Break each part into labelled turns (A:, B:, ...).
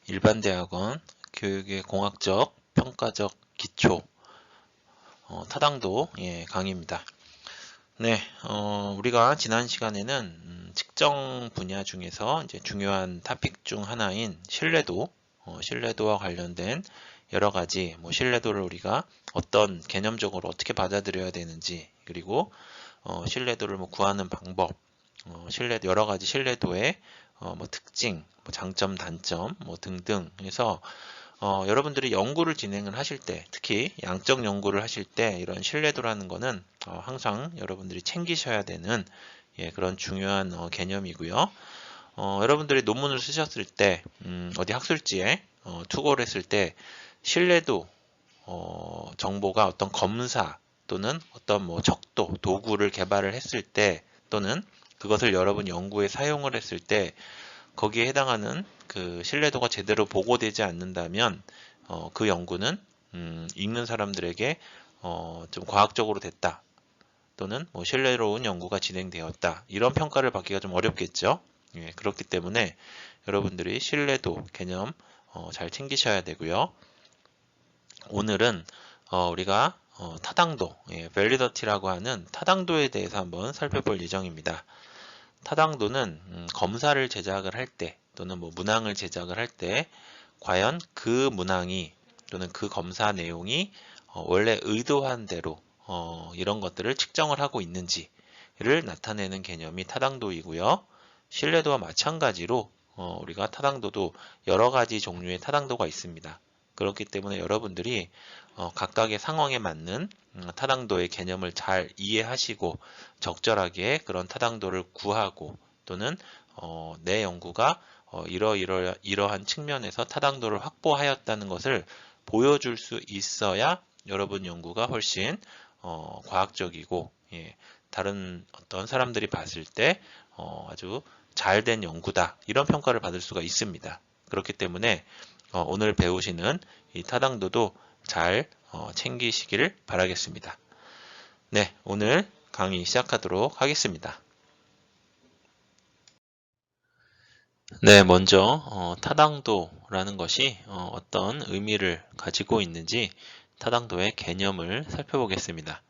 A: 일반대학원 교육의 공학적 평가적 기초 타당도 강의입니다. 네, 우리가 지난 시간에는 측정 분야 중에서 이제 중요한 토픽 중 하나인 신뢰도, 신뢰도와 관련된 여러 가지 신뢰도를 우리가 어떤 개념적으로 어떻게 받아들여야 되는지, 그리고 신뢰도를 구하는 방법, 여러 가지 신뢰도의 특징, 장점, 단점 등등 해서 여러분들이 연구를 진행을 하실 때, 특히 양적 연구를 하실 때 이런 신뢰도라는 거는 항상 여러분들이 챙기셔야 되는 그런 중요한 개념이고요. 여러분들이 논문을 쓰셨을 때 어디 학술지에 투고를 했을 때 신뢰도 정보가 어떤 검사 또는 어떤 척도, 도구를 개발을 했을 때 또는 그것을 여러분 연구에 사용을 했을 때 거기에 해당하는 그 신뢰도가 제대로 보고되지 않는다면 그 연구는 읽는 사람들에게 좀 과학적으로 됐다 또는 신뢰로운 연구가 진행되었다 이런 평가를 받기가 좀 어렵겠죠. 그렇기 때문에 여러분들이 신뢰도 개념 잘 챙기셔야 되고요. 오늘은 우리가 타당도, validity라고 하는 타당도에 대해서 한번 살펴볼 예정입니다. 타당도는 검사를 제작을 할 때 또는 문항을 제작을 할 때 과연 그 문항이 또는 그 검사 내용이 원래 의도한 대로 이런 것들을 측정을 하고 있는지를 나타내는 개념이 타당도이고요. 신뢰도와 마찬가지로 우리가 타당도도 여러 가지 종류의 타당도가 있습니다. 그렇기 때문에 여러분들이 각각의 상황에 맞는 타당도의 개념을 잘 이해하시고 적절하게 그런 타당도를 구하고 또는 내 연구가 이러한 측면에서 타당도를 확보하였다는 것을 보여줄 수 있어야 여러분 연구가 훨씬 과학적이고 다른 어떤 사람들이 봤을 때 아주 잘된 연구다 이런 평가를 받을 수가 있습니다. 그렇기 때문에 오늘 배우시는 이 타당도도 잘 챙기시기를 바라겠습니다. 네, 오늘 강의 시작하도록 하겠습니다. 네, 먼저 타당도라는 것이 어떤 의미를 가지고 있는지 타당도의 개념을 살펴보겠습니다.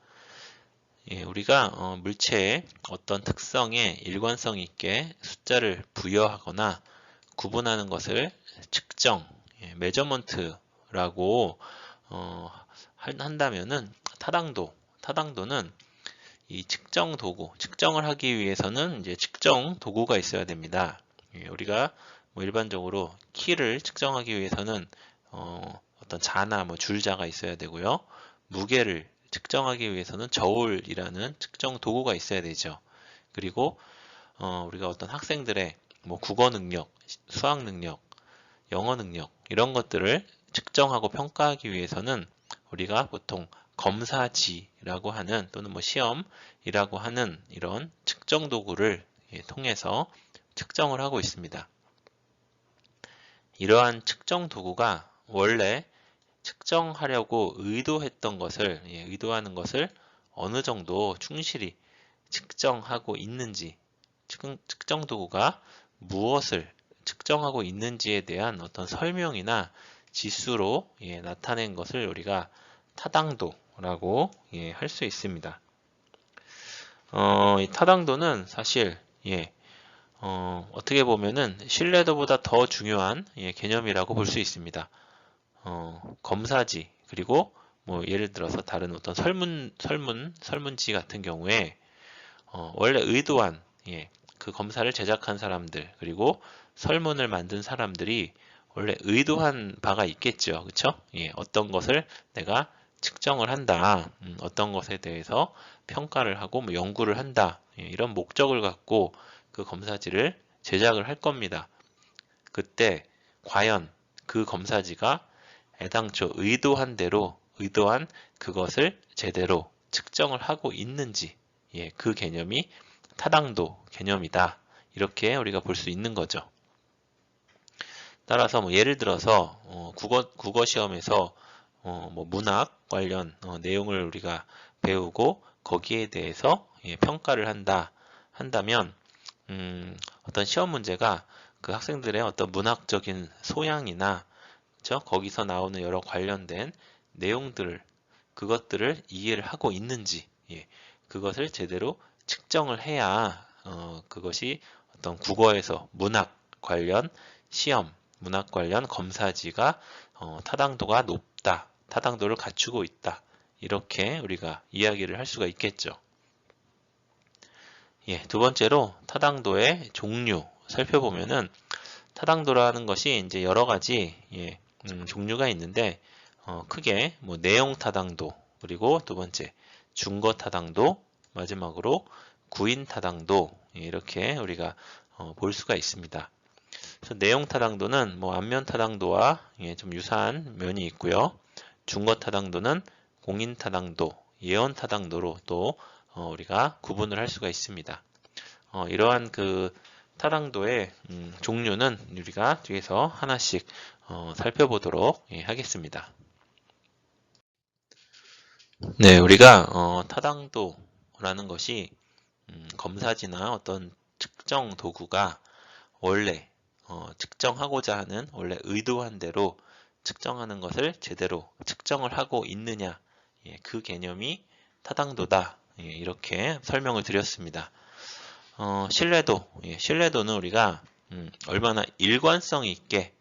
A: 우리가 물체의 어떤 특성에 일관성 있게 숫자를 부여하거나 구분하는 것을 측정, measurement라고 한다면은 타당도는 이 측정 도구, 측정을 하기 위해서는 이제 측정 도구가 있어야 됩니다. 우리가 일반적으로 키를 측정하기 위해서는 어떤 자나 줄자가 있어야 되고요. 무게를 측정하기 위해서는 저울이라는 측정 도구가 있어야 되죠. 그리고 우리가 어떤 학생들의 국어 능력, 수학 능력, 영어 능력 이런 것들을 측정하고 평가하기 위해서는 우리가 보통 검사지라고 하는 또는 시험이라고 하는 이런 측정 도구를 통해서 측정을 하고 있습니다. 이러한 측정 도구가 원래 측정하려고 의도했던 것을 의도하는 것을 어느 정도 충실히 측정하고 있는지 측정 도구가 무엇을 측정하고 있는지에 대한 어떤 설명이나 지수로 나타낸 것을 우리가 타당도라고 할 수 있습니다. 이 타당도는 사실 어떻게 보면은 신뢰도보다 더 중요한 개념이라고 볼 수 있습니다. 검사지 그리고 예를 들어서 다른 어떤 설문지 같은 경우에 원래 의도한 그 검사를 제작한 사람들 그리고 설문을 만든 사람들이 원래 의도한 바가 있겠죠. 그쵸? 어떤 것을 내가 측정을 한다. 어떤 것에 대해서 평가를 하고 연구를 한다. 이런 목적을 갖고 그 검사지를 제작을 할 겁니다. 그때 과연 그 검사지가 애당초 의도한 대로 의도한 그것을 제대로 측정을 하고 있는지 그 개념이 타당도 개념이다. 이렇게 우리가 볼 수 있는 거죠. 따라서 예를 들어서 국어 시험에서 문학 관련 내용을 우리가 배우고 거기에 대해서 평가를 한다면 어떤 시험 문제가 그 학생들의 어떤 문학적인 소양이나 그쵸? 거기서 나오는 여러 관련된 내용들을 그것들을 이해를 하고 있는지 예, 그것을 제대로 측정을 해야 그것이 어떤 국어에서 문학 관련 시험, 문학 관련 검사지가 타당도가 높다, 타당도를 갖추고 있다. 이렇게 우리가 이야기를 할 수가 있겠죠. 예, 두 번째로 타당도의 종류 살펴보면은 타당도라는 것이 이제 여러 가지 예, 종류가 있는데 크게 뭐 내용 타당도 그리고 두 번째 준거 타당도 마지막으로 구인 타당도 예, 이렇게 우리가 볼 수가 있습니다. 그래서 내용 타당도는 뭐 안면 타당도와 예, 좀 유사한 면이 있고요. 준거 타당도는 공인 타당도, 예언 타당도로 또 우리가 구분을 할 수가 있습니다. 이러한 그 타당도의 종류는 우리가 뒤에서 하나씩 살펴보도록 예, 하겠습니다. 네, 우리가 타당도라는 것이 검사지나 어떤 측정 도구가 원래 측정하고자 하는 원래 의도한 대로 측정하는 것을 제대로 측정을 하고 있느냐 예, 그 개념이 타당도다 예, 이렇게 설명을 드렸습니다. 신뢰도 예, 신뢰도는 우리가 얼마나 일관성 있게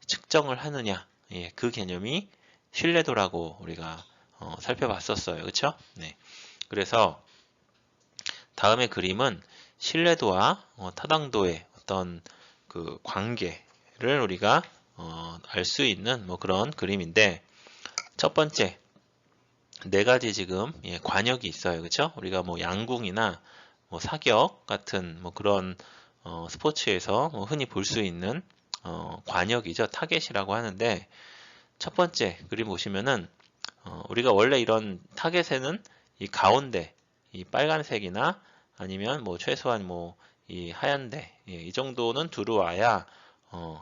A: 측정을 하느냐 예, 그 개념이 신뢰도라고 우리가 살펴봤었어요. 그렇죠? 네. 그래서 다음의 그림은 신뢰도와 타당도의 어떤 그 관계를 우리가 알 수 있는 뭐 그런 그림인데 첫 번째 네 가지 지금 예, 관역이 있어요. 그렇죠? 우리가 뭐 양궁이나 뭐 사격 같은 뭐 그런 스포츠에서 뭐 흔히 볼 수 있는 관역이죠. 타겟이라고 하는데 첫 번째 그림 보시면은 우리가 원래 이런 타겟에는 이 가운데 이 빨간색이나 아니면 뭐 최소한 뭐 이 하얀데 예, 이 정도는 들어와야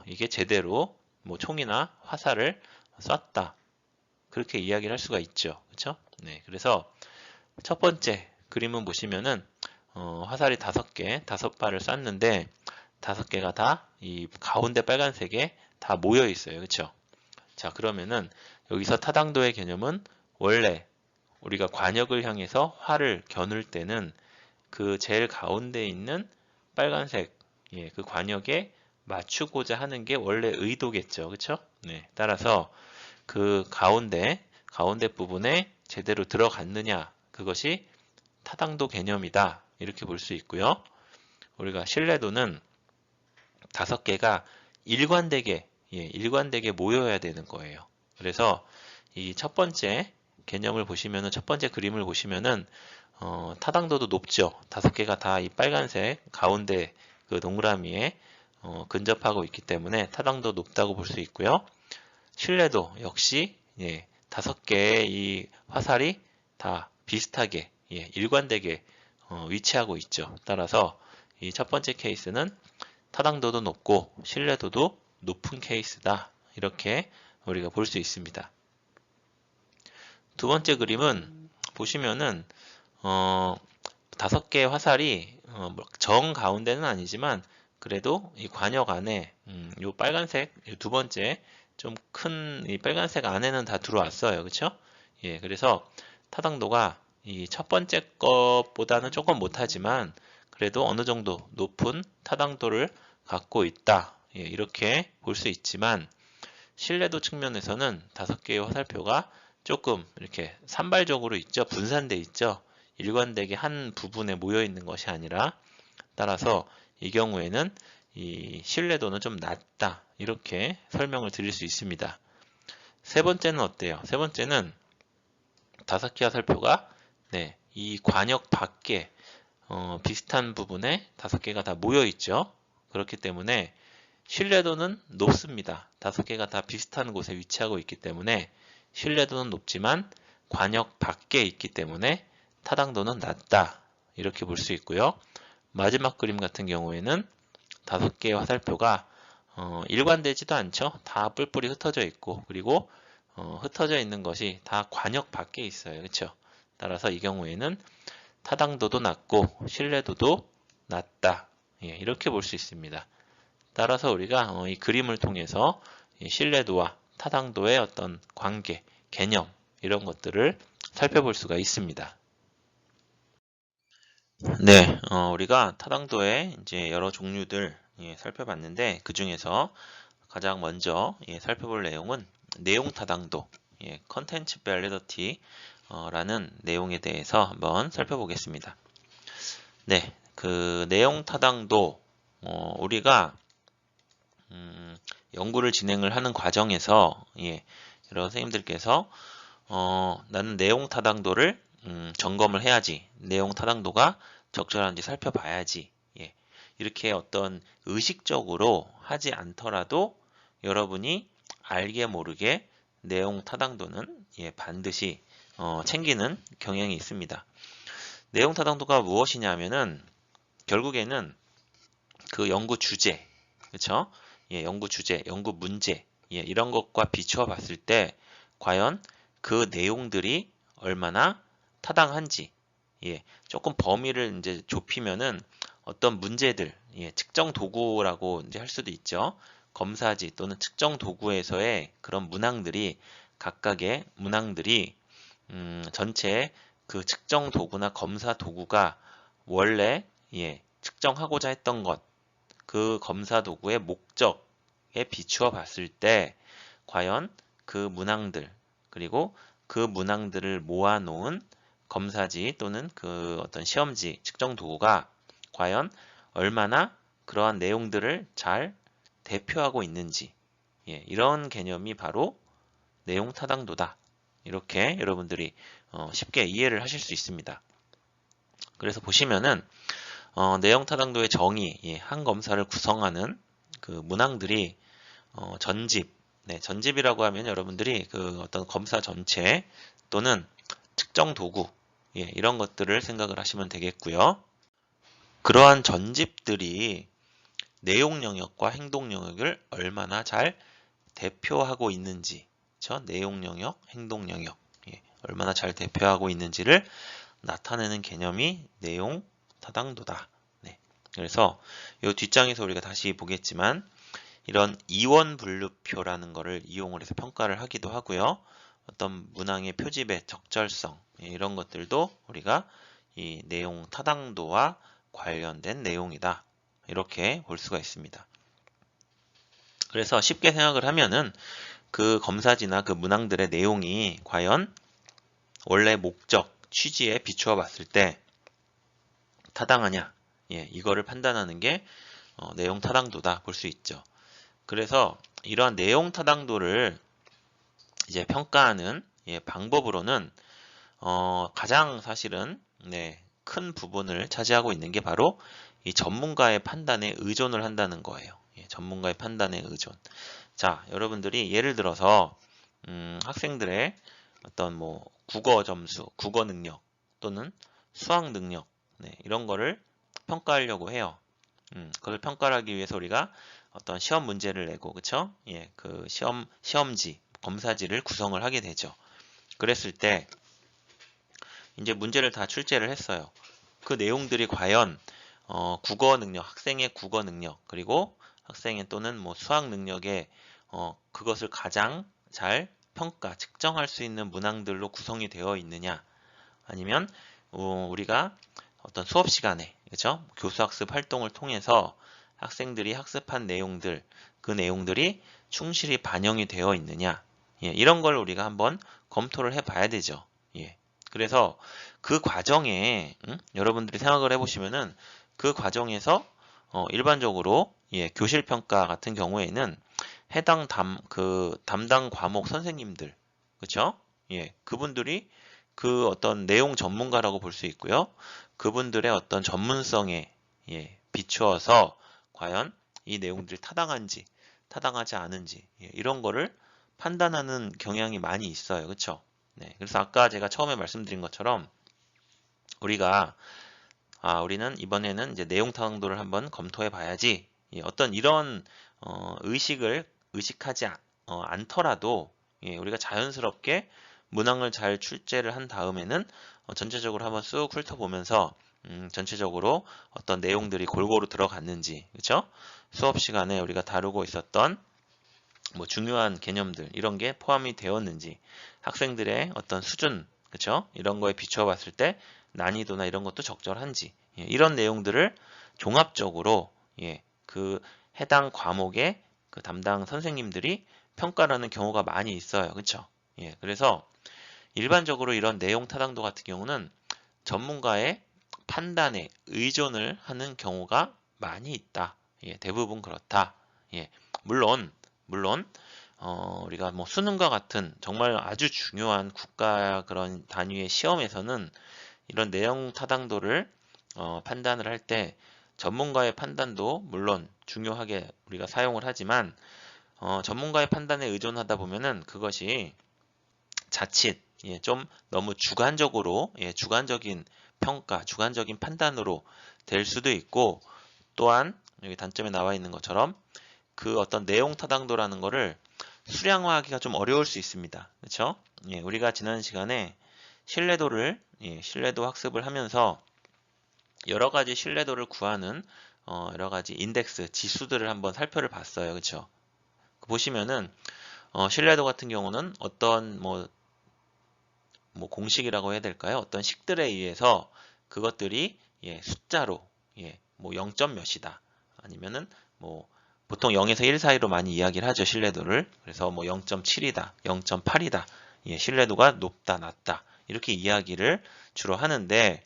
A: 이게 제대로 뭐 총이나 화살을 쐈다 그렇게 이야기를 할 수가 있죠. 그렇죠? 네, 그래서 첫 번째 그림은 보시면은 화살이 5개, 5발을 쐈는데 5개가 다 이 가운데 빨간색에 다 모여 있어요. 그렇죠? 자, 그러면은 여기서 타당도의 개념은 원래 우리가 관역을 향해서 활을 겨눌 때는 그 제일 가운데 있는 빨간색 예, 그 관역에 맞추고자 하는 게 원래 의도겠죠. 그렇죠? 네. 따라서 그 가운데 부분에 제대로 들어갔느냐 그것이 타당도 개념이다. 이렇게 볼 수 있고요. 우리가 신뢰도는 5개가 일관되게 예, 일관되게 모여야 되는 거예요. 그래서 이 첫 번째 개념을 보시면은 첫 번째 그림을 보시면은 타당도도 높죠. 5개가 다 이 빨간색 가운데 그 동그라미에 근접하고 있기 때문에 타당도 높다고 볼 수 있고요. 신뢰도 역시 예, 5개의 이 화살이 다 비슷하게 예, 일관되게 위치하고 있죠. 따라서 이 첫 번째 케이스는 타당도도 높고 신뢰도도 높은 케이스다. 이렇게 우리가 볼 수 있습니다. 두 번째 그림은 보시면은 5개의 화살이 정 가운데는 아니지만 그래도 이 관역 안에 이 빨간색 두 번째 좀 큰 이 빨간색 안에는 다 들어왔어요. 그렇죠? 예, 그래서 타당도가 이 첫 번째 것보다는 조금 못하지만 그래도 어느 정도 높은 타당도를 갖고 있다. 예, 이렇게 볼 수 있지만 신뢰도 측면에서는 5개의 화살표가 조금 이렇게 산발적으로 있죠. 분산돼 있죠. 일관되게 한 부분에 모여 있는 것이 아니라 따라서 이 경우에는 이 신뢰도는 좀 낮다. 이렇게 설명을 드릴 수 있습니다. 세 번째는 어때요? 세 번째는 5개 화살표가 네, 이 관역 밖에 비슷한 부분에 5개가 다 모여 있죠. 그렇기 때문에 신뢰도는 높습니다. 5개가 다 비슷한 곳에 위치하고 있기 때문에 신뢰도는 높지만 관역 밖에 있기 때문에 타당도는 낮다. 이렇게 볼 수 있고요. 마지막 그림 같은 경우에는 5개의 화살표가 일관되지도 않죠. 다 뿔뿔이 흩어져 있고 그리고 흩어져 있는 것이 다 관역 밖에 있어요. 그렇죠? 따라서 이 경우에는 타당도도 낮고 신뢰도도 낮다. 예, 이렇게 볼 수 있습니다. 따라서 우리가 이 그림을 통해서 이 신뢰도와 타당도의 어떤 관계, 개념 이런 것들을 살펴볼 수가 있습니다. 네, 우리가 타당도의 이제 여러 종류들 살펴봤는데 그 중에서 가장 먼저 살펴볼 내용은 내용 타당도, 컨텐츠 밸리디티 라는 내용에 대해서 한번 살펴보겠습니다. 네, 그 내용 타당도 우리가 연구를 진행을 하는 과정에서 여러 선생님들께서 나는 내용 타당도를 점검을 해야지, 내용 타당도가 적절한지 살펴봐야지, 이렇게 어떤 의식적으로 하지 않더라도 여러분이 알게 모르게 내용 타당도는 반드시 챙기는 경향이 있습니다. 내용 타당도가 무엇이냐면은 결국에는 그 연구 주제, 그렇죠? 연구 주제, 연구 문제, 이런 것과 비추어 봤을 때 과연 그 내용들이 얼마나 타당한지, 조금 범위를 이제 좁히면은 어떤 문제들, 측정 도구라고 이제 할 수도 있죠. 검사지 또는 측정 도구에서의 그런 문항들이 각각의 문항들이 전체 그 측정 도구나 검사 도구가 원래 측정하고자 했던 것, 그 검사 도구의 목적에 비추어 봤을 때 과연 그 문항들 그리고 그 문항들을 모아놓은 검사지 또는 그 어떤 시험지 측정 도구가 과연 얼마나 그러한 내용들을 잘 대표하고 있는지, 이런 개념이 바로 내용 타당도다. 이렇게 여러분들이 쉽게 이해를 하실 수 있습니다. 그래서 보시면은 내용 타당도의 정의, 한 검사를 구성하는 그 문항들이 전집, 전집이라고 하면 여러분들이 그 어떤 검사 전체 또는 측정 도구, 이런 것들을 생각을 하시면 되겠고요. 그러한 전집들이 내용 영역과 행동 영역을 얼마나 잘 대표하고 있는지, 그렇죠? 내용 영역, 행동 영역, 얼마나 잘 대표하고 있는지를 나타내는 개념이 내용 타당도다. 네. 그래서 이 뒷장에서 우리가 다시 보겠지만 이런 이원 분류표라는 것을 이용을 해서 평가를 하기도 하고요. 어떤 문항의 표집의 적절성, 이런 것들도 우리가 이 내용 타당도와 관련된 내용이다. 이렇게 볼 수가 있습니다. 그래서 쉽게 생각을 하면은 그 검사지나 그 문항들의 내용이 과연 원래 목적, 취지에 비추어 봤을 때 타당하냐, 이거를 판단하는 게 내용 타당도다 볼 수 있죠. 그래서 이러한 내용 타당도를 이제 평가하는 방법으로는 가장 사실은 큰 부분을 차지하고 있는 게 바로 이 전문가의 판단에 의존을 한다는 거예요. 전문가의 판단에 의존. 자, 여러분들이 예를 들어서 학생들의 어떤 뭐 국어 점수, 국어 능력 또는 수학 능력, 이런 거를 평가하려고 해요. 그걸 평가하기 위해서 우리가 어떤 시험 문제를 내고, 그쵸? 그 시험지, 검사지를 구성을 하게 되죠. 그랬을 때 이제 문제를 다 출제를 했어요. 그 내용들이 과연 국어 능력, 학생의 국어 능력, 그리고 학생의 또는 뭐 수학 능력에 그것을 가장 잘 평가, 측정할 수 있는 문항들로 구성이 되어 있느냐, 아니면 우리가 어떤 수업 시간에, 그죠? 교수학습 활동을 통해서 학생들이 학습한 내용들, 그 내용들이 충실히 반영이 되어 있느냐, 이런 걸 우리가 한번 검토를 해 봐야 되죠. 그래서 그 과정에 여러분들이 생각을 해보시면은 그 과정에서 일반적으로 교실 평가 같은 경우에는 해당 담당 과목 선생님들, 그렇죠? 그분들이 그 어떤 내용 전문가라고 볼 수 있고요. 그분들의 어떤 전문성에 비추어서 과연 이 내용들이 타당한지, 타당하지 않은지, 이런 거를 판단하는 경향이 많이 있어요. 그렇죠? 그래서 아까 제가 처음에 말씀드린 것처럼 우리는 이번에는 이제 내용 타당도를 한번 검토해 봐야지. 어떤 이런 의식을 의식하지 않더라도 우리가 자연스럽게 문항을 잘 출제를 한 다음에는 전체적으로 한번 쑥 훑어보면서 전체적으로 어떤 내용들이 골고루 들어갔는지, 그렇죠? 수업 시간에 우리가 다루고 있었던 뭐 중요한 개념들 이런 게 포함이 되었는지, 학생들의 어떤 수준, 그렇죠? 이런 거에 비추어 봤을 때 난이도나 이런 것도 적절한지, 예, 이런 내용들을 종합적으로, 예, 그 해당 과목의 그 담당 선생님들이 평가를 하는 경우가 많이 있어요. 그렇죠? 예, 그래서 일반적으로 이런 내용 타당도 같은 경우는 전문가의 판단에 의존을 하는 경우가 많이 있다. 예, 대부분 그렇다. 예, 물론 우리가 뭐 수능과 같은 정말 아주 중요한 국가 그런 단위의 시험에서는 이런 내용 타당도를 판단을 할 때 전문가의 판단도 물론 중요하게 우리가 사용을 하지만, 전문가의 판단에 의존하다 보면은 그것이 자칫, 예, 좀 너무 주관적으로, 예, 주관적인 평가, 주관적인 판단으로 될 수도 있고, 또한 여기 단점에 나와 있는 것처럼 그 어떤 내용 타당도라는 거를 수량화하기가 좀 어려울 수 있습니다. 그렇죠? 예, 우리가 지난 시간에 신뢰도를, 예, 신뢰도 학습을 하면서 여러 가지 신뢰도를 구하는 여러 가지 인덱스, 지수들을 한번 살펴를 봤어요. 그렇죠? 보시면은 신뢰도 같은 경우는 어떤 뭐 공식이라고 해야 될까요? 어떤 식들에 의해서 그것들이, 예, 숫자로, 예, 뭐 0점 몇이다. 아니면은 뭐 보통 0에서 1 사이로 많이 이야기를 하죠, 신뢰도를. 그래서 뭐 0.7이다, 0.8이다. 예, 신뢰도가 높다, 낮다. 이렇게 이야기를 주로 하는데,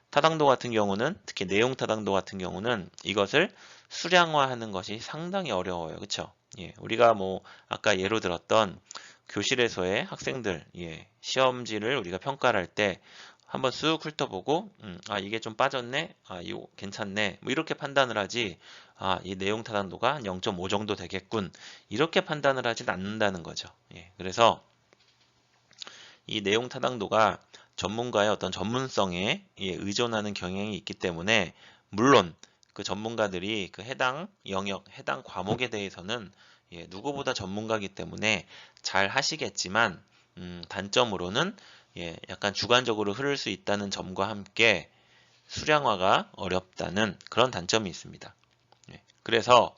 A: 타당도 같은 경우는, 특히 내용 타당도 같은 경우는 이것을 수량화하는 것이 상당히 어려워요. 그렇죠? 예, 우리가 뭐 아까 예로 들었던 교실에서의 학생들, 예, 시험지를 우리가 평가를 할 때 한번 쑥 훑어보고, 아, 이게 좀 빠졌네, 아, 이거 괜찮네, 뭐 이렇게 판단을 하지, 아, 이 내용 타당도가 한 0.5 정도 되겠군, 이렇게 판단을 하진 않는다는 거죠. 예, 그래서 이 내용 타당도가 전문가의 어떤 전문성에, 예, 의존하는 경향이 있기 때문에, 물론 그 전문가들이 그 해당 영역, 해당 과목에 대해서는, 예, 누구보다 전문가이기 때문에 잘 하시겠지만, 단점으로는, 예, 약간 주관적으로 흐를 수 있다는 점과 함께 수량화가 어렵다는 그런 단점이 있습니다. 예, 그래서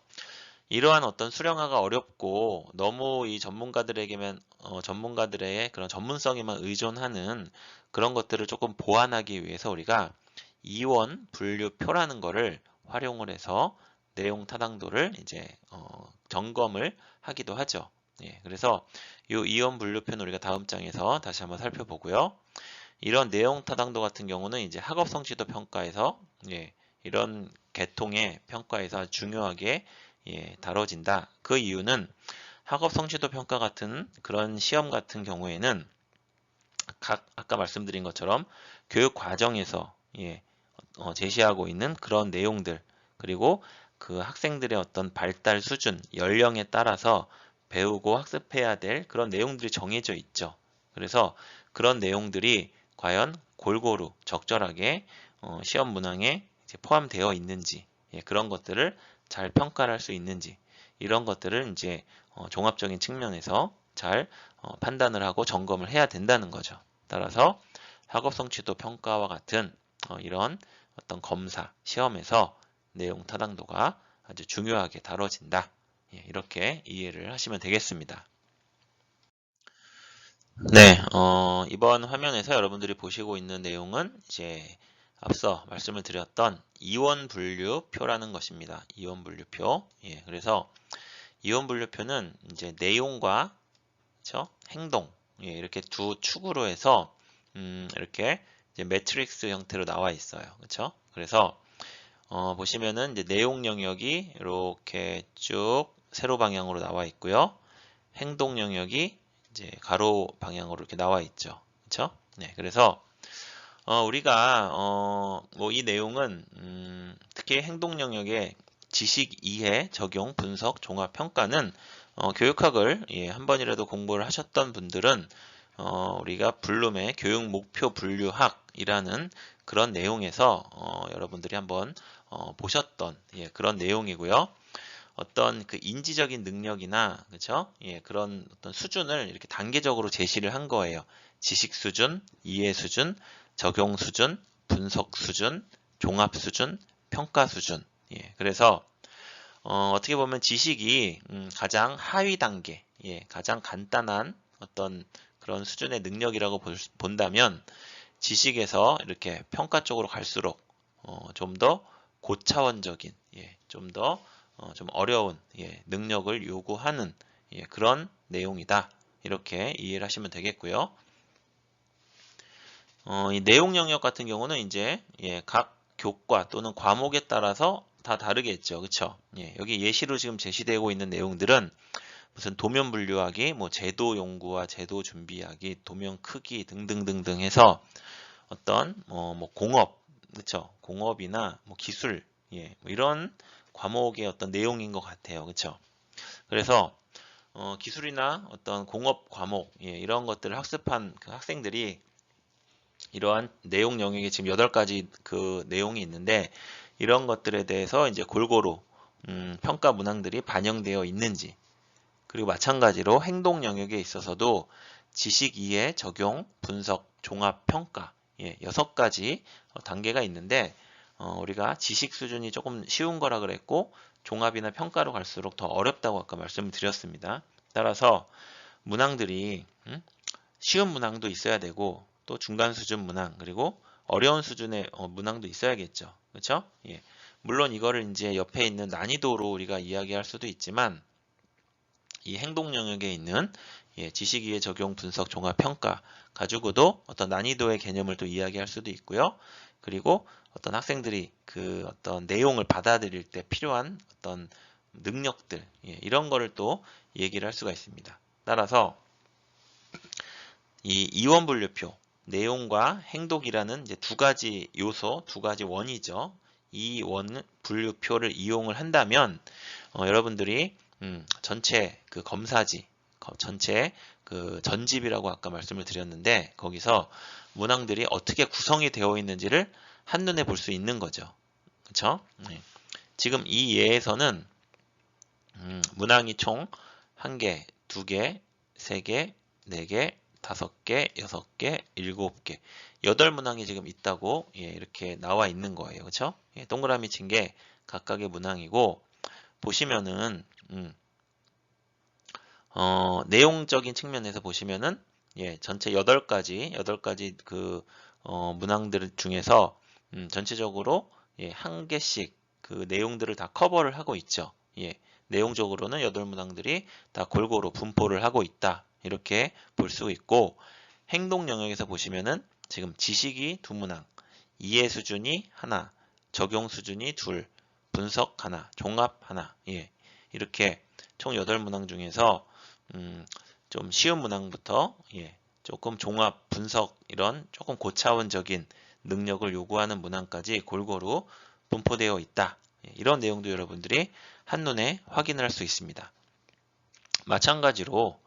A: 이러한 어떤 수량화가 어렵고 너무 이 전문가들에게만, 전문가들의 그런 전문성에만 의존하는 그런 것들을 조금 보완하기 위해서 우리가 이원 분류표라는 거를 활용을 해서 내용 타당도를 이제 점검을 하기도 하죠. 예, 그래서 이 이원 분류표는 우리가 다음 장에서 다시 한번 살펴보고요. 이런 내용 타당도 같은 경우는 이제 학업 성취도 평가에서, 예, 이런 계통의 평가에서 아주 중요하게, 예, 다뤄진다. 그 이유는 학업 성취도 평가 같은 그런 시험 같은 경우에는 아까 말씀드린 것처럼 교육 과정에서, 예, 제시하고 있는 그런 내용들, 그리고 그 학생들의 어떤 발달 수준, 연령에 따라서 배우고 학습해야 될 그런 내용들이 정해져 있죠. 그래서 그런 내용들이 과연 골고루 적절하게 시험 문항에 이제 포함되어 있는지, 예, 그런 것들을 잘 평가를 할 수 있는지, 이런 것들을 이제 종합적인 측면에서 잘 판단을 하고 점검을 해야 된다는 거죠. 따라서 학업 성취도 평가와 같은 이런 어떤 검사, 시험에서 내용 타당도가 아주 중요하게 다뤄진다. 예, 이렇게 이해를 하시면 되겠습니다. 네, 이번 화면에서 여러분들이 보시고 있는 내용은 이제 앞서 말씀을 드렸던 이원 분류표라는 것입니다. 이원 분류표. 예, 그래서 이원 분류표는 이제 내용과, 그렇죠? 행동, 예, 이렇게 두 축으로 해서 이렇게 이제 매트릭스 형태로 나와 있어요. 그렇죠? 그래서 보시면은 이제 내용 영역이 이렇게 쭉 세로 방향으로 나와 있고요. 행동 영역이 이제 가로 방향으로 이렇게 나와 있죠. 그렇죠? 네, 그래서 우리가 뭐 이 내용은 특히 행동 영역의 지식 이해, 적용, 분석, 종합 평가는 교육학을, 예, 한 번이라도 공부를 하셨던 분들은 우리가 블룸의 교육 목표 분류학이라는 그런 내용에서 여러분들이 한번 보셨던, 예, 그런 내용이고요. 어떤 그 인지적인 능력이나, 그렇죠? 예, 그런 어떤 수준을 이렇게 단계적으로 제시를 한 거예요. 지식 수준, 이해 수준, 적용 수준, 분석 수준, 종합 수준, 평가 수준. 예, 그래서 어떻게 보면 지식이 가장 하위 단계, 예, 가장 간단한 어떤 그런 수준의 능력이라고 본다면 지식에서 이렇게 평가 쪽으로 갈수록 좀 더 고차원적인, 예, 좀 더 좀 어려운, 예, 능력을 요구하는, 예, 그런 내용이다. 이렇게 이해를 하시면 되겠고요. 이 내용 영역 같은 경우는 이제, 예, 각 교과 또는 과목에 따라서 다 다르겠죠. 그쵸? 예, 여기 예시로 지금 제시되고 있는 내용들은 무슨 도면 분류하기, 뭐 제도 연구와 제도 준비하기, 도면 크기 등등등등 해서 어떤 뭐 공업, 그쵸? 공업이나 뭐 기술, 예, 뭐 이런 과목의 어떤 내용인 것 같아요. 그쵸? 그래서 기술이나 어떤 공업 과목, 예, 이런 것들을 학습한 그 학생들이 이러한 내용 영역에 지금 8가지 그 내용이 있는데 이런 것들에 대해서 이제 골고루 평가 문항들이 반영되어 있는지, 그리고 마찬가지로 행동 영역에 있어서도 지식 이해, 적용, 분석, 종합, 평가, 예, 6가지 단계가 있는데 우리가 지식 수준이 조금 쉬운 거라 그랬고 종합이나 평가로 갈수록 더 어렵다고 아까 말씀을 드렸습니다. 따라서 문항들이 쉬운 문항도 있어야 되고 또 중간 수준 문항, 그리고 어려운 수준의 문항도 있어야겠죠. 그렇죠? 예. 물론 이거를 이제 옆에 있는 난이도로 우리가 이야기할 수도 있지만 이 행동 영역에 있는, 예, 지식 이해 적용 분석 종합 평가 가지고도 어떤 난이도의 개념을 또 이야기할 수도 있고요. 그리고 어떤 학생들이 그 어떤 내용을 받아들일 때 필요한 어떤 능력들, 예, 이런 거를 또 얘기를 할 수가 있습니다. 따라서 이 이원 분류표, 내용과 행동이라는 이제 2가지 요소, 2가지 원이죠. 이 원 분류표를 이용을 한다면 여러분들이 전체 그 검사지, 전체 그 전집이라고 아까 말씀을 드렸는데 거기서 문항들이 어떻게 구성이 되어 있는지를 한눈에 볼 수 있는 거죠. 그렇죠? 네. 지금 이 예에서는 문항이 총 1개, 2개, 3개, 4개, 5개, 6개, 7개, 8문항이 지금 있다고, 예, 이렇게 나와 있는 거예요. 그렇죠? 예, 동그라미 친 게 각각의 문항이고 보시면은 내용적인 측면에서 보시면은, 예, 전체 8가지 그 문항들 중에서 전체적으로, 예, 1개씩 그 내용들을 다 커버를 하고 있죠. 예, 내용적으로는 8문항들이 다 골고루 분포를 하고 있다. 이렇게 볼 수 있고 행동 영역에서 보시면은 지금 지식이 2문항, 이해 수준이 하나, 적용 수준이 둘, 분석 하나, 종합 하나, 예, 이렇게 총 8문항 중에서 좀 쉬운 문항부터, 예, 조금 종합, 분석 이런 조금 고차원적인 능력을 요구하는 문항까지 골고루 분포되어 있다. 예, 이런 내용도 여러분들이 한눈에 확인을 할 수 있습니다. 마찬가지로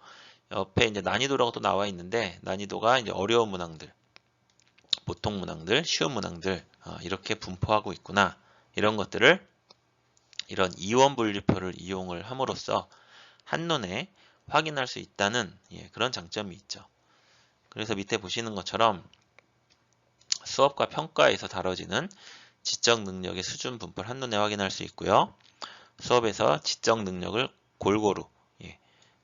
A: 옆에 이제 난이도라고 또 나와 있는데 난이도가 이제 어려운 문항들, 보통 문항들, 쉬운 문항들 이렇게 분포하고 있구나. 이런 것들을 이런 이원 분류표를 이용을 함으로써 한눈에 확인할 수 있다는, 예, 그런 장점이 있죠. 그래서 밑에 보시는 것처럼 수업과 평가에서 다뤄지는 지적 능력의 수준 분포를 한눈에 확인할 수 있고요. 수업에서 지적 능력을 골고루, 예,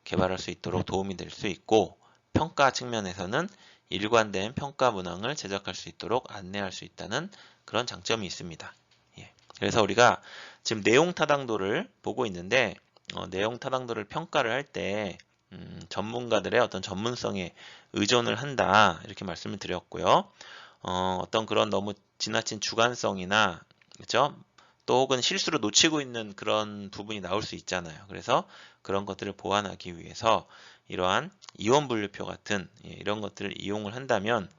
A: 개발할 수 있도록 도움이 될 수 있고 평가 측면에서는 일관된 평가 문항을 제작할 수 있도록 안내할 수 있다는 그런 장점이 있습니다. 예, 그래서 우리가 지금 내용 타당도를 보고 있는데 내용 타당도를 평가를 할 때 전문가들의 어떤 전문성에 의존을 한다 이렇게 말씀을 드렸고요. 어떤 그런 너무 지나친 주관성이나, 그렇죠? 또 혹은 실수로 놓치고 있는 그런 부분이 나올 수 있잖아요. 그래서 그런 것들을 보완하기 위해서 이러한 이원 분류표 같은, 예, 이런 것들을 이용을 한다면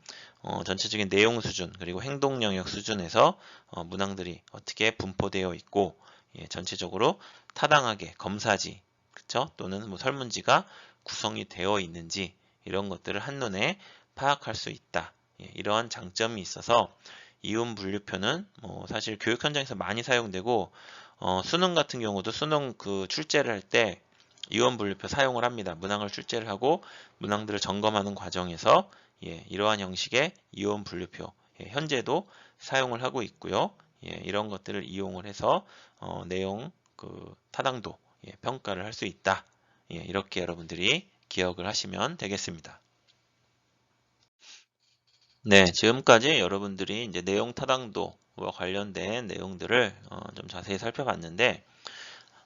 A: 전체적인 내용 수준 그리고 행동 영역 수준에서 문항들이 어떻게 분포되어 있고, 예, 전체적으로 타당하게 검사지, 그쵸? 또는 뭐 설문지가 구성이 되어 있는지 이런 것들을 한눈에 파악할 수 있다. 예, 이러한 장점이 있어서 이원 분류표는 뭐 사실 교육 현장에서 많이 사용되고 수능 같은 경우도 수능 그 출제를 할 때 이원 분류표 사용을 합니다. 문항을 출제를 하고 문항들을 점검하는 과정에서, 예, 이러한 형식의 이원 분류표, 예, 현재도 사용을 하고 있고요. 이런 것들을 이용을 해서 내용 타당도 평가를 할 수 있다. 이렇게 여러분들이 기억을 하시면 되겠습니다. 네, 지금까지 여러분들이 이제 내용 타당도와 관련된 내용들을 좀 자세히 살펴봤는데,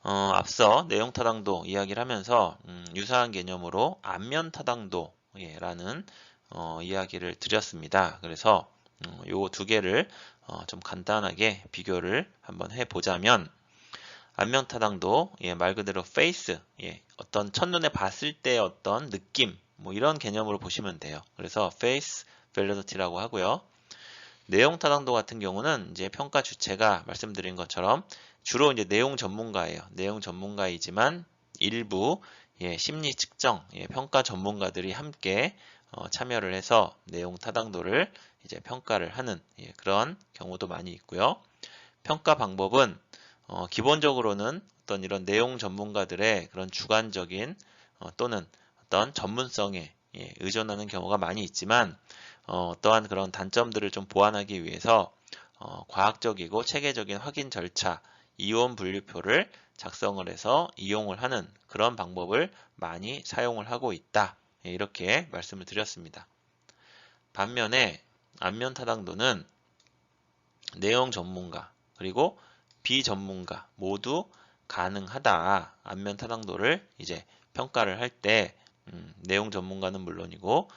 A: 앞서 내용 타당도 이야기를 하면서 유사한 개념으로 안면 타당도라는 이야기를 드렸습니다. 그래서 요 두 개를 좀 간단하게 비교를 한번 해보자면, 안면 타당도, 말 그대로 face, 어떤 첫눈에 봤을 때 어떤 느낌, 뭐 이런 개념으로 보시면 돼요. 그래서 face validity라고 하고요. 내용 타당도 같은 경우는 이제 평가 주체가 말씀드린 것처럼 주로 이제 내용 전문가예요. 내용 전문가이지만 일부 심리 측정, 평가 전문가들이 함께 참여를 해서 내용 타당도를 이제 평가를 하는 그런 경우도 많이 있고요. 평가 방법은 기본적으로는 어떤 이런 내용 전문가들의 그런 주관적인 또는 어떤 전문성에 의존하는 경우가 많이 있지만 어떠한 그런 단점들을 좀 보완하기 위해서 과학적이고 체계적인 확인 절차, 이온 분류표를 작성을 해서 이용을 하는 그런 방법을 많이 사용을 하고 있다. 이렇게 말씀을 드렸습니다. 반면에 안면 타당도는 내용 전문가 그리고 비전문가 모두 가능하다. 안면 타당도를 이제 평가를 할 때 내용 전문가는 물론이고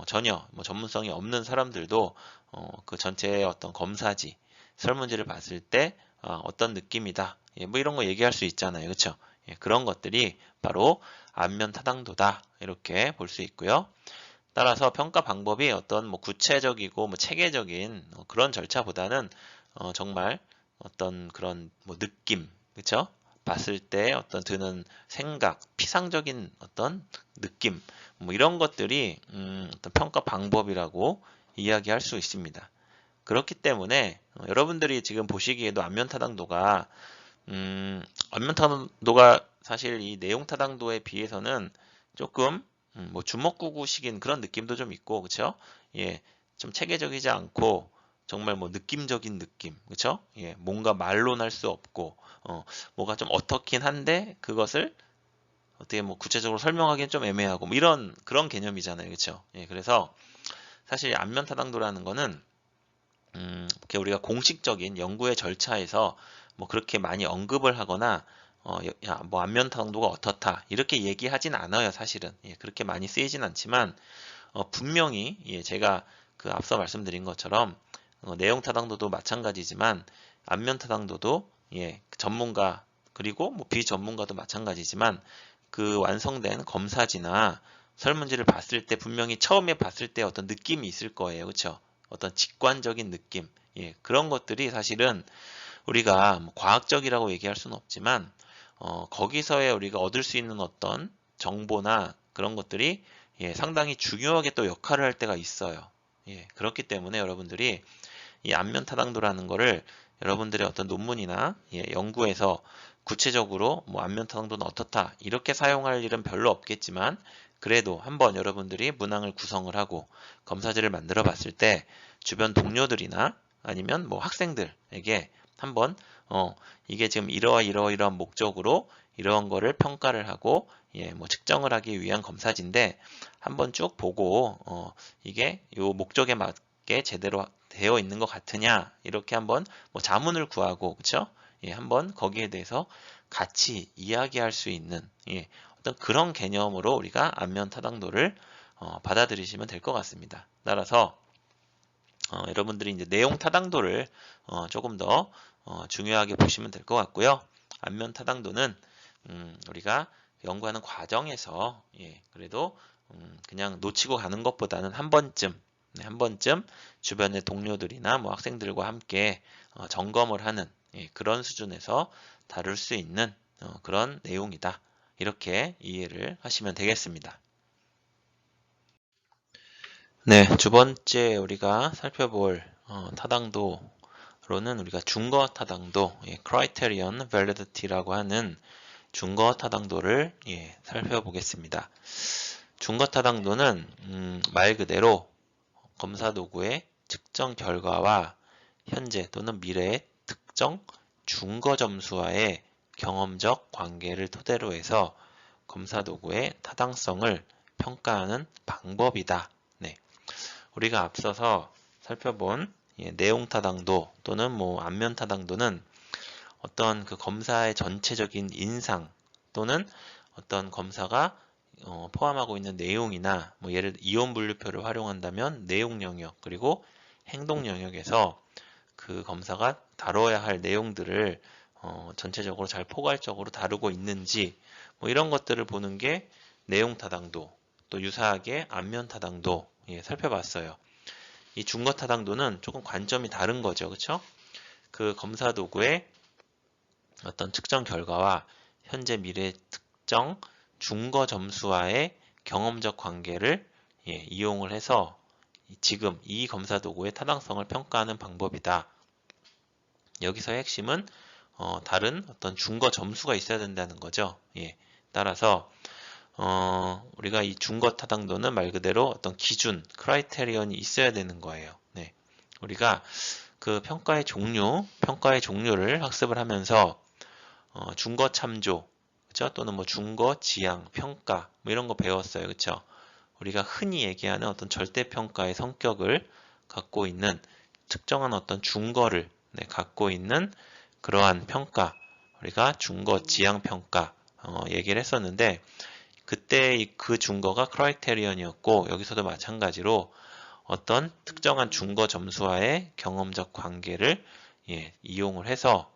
A: 전혀 뭐 전문성이 없는 사람들도 그 전체의 어떤 검사지 설문지를 봤을 때 어떤 느낌이다. 뭐 이런 거 얘기할 수 있잖아요. 그렇죠? 그런 것들이 바로 안면 타당도다. 이렇게 볼 수 있고요. 따라서 평가 방법이 어떤 뭐 구체적이고 뭐 체계적인 그런 절차보다는 정말 어떤 그런 뭐 느낌, 그쵸? 봤을 때 어떤 드는 생각, 피상적인 어떤 느낌, 뭐 이런 것들이 어떤 평가 방법이라고 이야기할 수 있습니다. 그렇기 때문에 여러분들이 지금 보시기에도 안면 타당도가 안면 타당도가 사실 이 내용 타당도에 비해서는 조금 뭐 주먹구구식인 그런 느낌도 좀 있고, 그쵸? 좀 체계적이지 않고 정말 뭐 느낌적인 느낌, 그쵸? 뭔가 말로는 할 수 없고, 뭐가 좀 어떻긴 한데 그것을 어떻게 뭐 구체적으로 설명하기는 좀 애매하고 뭐 이런 그런 개념이잖아요, 그쵸? 그래서 사실 안면 타당도라는 거는 이렇게 우리가 공식적인 연구의 절차에서 뭐 그렇게 많이 언급을 하거나 야, 뭐 안면 타당도가 어떻다 이렇게 얘기하진 않아요, 사실은. 그렇게 많이 쓰이진 않지만 분명히 제가 그 앞서 말씀드린 것처럼 내용 타당도도 마찬가지지만 안면 타당도도 전문가 그리고 뭐 비전문가도 마찬가지지만 그 완성된 검사지나 설문지를 봤을 때 분명히 처음에 봤을 때 어떤 느낌이 있을 거예요. 그렇죠? 어떤 직관적인 느낌. 그런 것들이 사실은 우리가 뭐 과학적이라고 얘기할 수는 없지만 거기서의 우리가 얻을 수 있는 어떤 정보나 그런 것들이 상당히 중요하게 또 역할을 할 때가 있어요. 그렇기 때문에 여러분들이 이 안면 타당도라는 거를 여러분들의 어떤 논문이나 연구에서 구체적으로 뭐 안면 타당도는 어떻다 이렇게 사용할 일은 별로 없겠지만 그래도 한번 여러분들이 문항을 구성을 하고 검사지를 만들어 봤을 때 주변 동료들이나 아니면 뭐 학생들에게 한번 이게 지금 이러이러이러한 목적으로 이러한 거를 평가를 하고 뭐 측정을 하기 위한 검사지인데 한번 쭉 보고 이게 요 목적에 맞게 제대로 되어 있는 것 같으냐 이렇게 한번 뭐 자문을 구하고 그쵸? 한번 거기에 대해서 같이 이야기할 수 있는 어떤 그런 개념으로 우리가 안면 타당도를 받아들이시면 될 것 같습니다. 따라서 여러분들이 이제 내용 타당도를 조금 더 중요하게 보시면 될 것 같고요. 안면 타당도는 우리가 연구하는 과정에서 그래도 그냥 놓치고 가는 것보다는 한 번쯤 주변의 동료들이나 뭐 학생들과 함께 점검을 하는 그런 수준에서 다룰 수 있는 그런 내용이다. 이렇게 이해를 하시면 되겠습니다. 네, 두 번째 우리가 살펴볼 타당도로는 우리가 중거 타당도, Criterion Validity라고 하는 중거 타당도를 살펴보겠습니다. 중거 타당도는 말 그대로 검사 도구의 측정 결과와 현재 또는 미래의 특정 준거 점수와의 경험적 관계를 토대로 해서 검사 도구의 타당성을 평가하는 방법이다. 네. 우리가 앞서서 살펴본 내용 타당도 또는 안면 타당도는 어떤 그 검사의 전체적인 인상 또는 어떤 검사가 포함하고 있는 내용이나 예를 들어 이온 분류표를 활용한다면 내용 영역 그리고 행동 영역에서 그 검사가 다뤄야 할 내용들을 전체적으로 잘 포괄적으로 다루고 있는지 이런 것들을 보는 게 내용 타당도 또 유사하게 안면 타당도 살펴봤어요. 이 준거 타당도는 조금 관점이 다른 거죠. 그렇죠? 그 검사 도구의 어떤 측정 결과와 현재 미래 특정 준거 점수와의 경험적 관계를 이용을 해서 지금 이 검사 도구의 타당성을 평가하는 방법이다. 여기서의 핵심은 다른 어떤 준거 점수가 있어야 된다는 거죠. 따라서 우리가 이 준거 타당도는 말 그대로 어떤 기준, 크라이테리언이 있어야 되는 거예요. 네. 우리가 그 평가의 종류를 학습을 하면서 준거 참조, 그죠? 또는 준거 지향, 평가 이런 거 배웠어요. 그렇죠? 우리가 흔히 얘기하는 어떤 절대 평가의 성격을 갖고 있는 특정한 어떤 준거를 갖고 있는 그러한 평가, 우리가 준거 지향 평가 얘기를 했었는데 그때 그 준거가 크라이테리언이었고 여기서도 마찬가지로 어떤 특정한 준거 점수와의 경험적 관계를 이용을 해서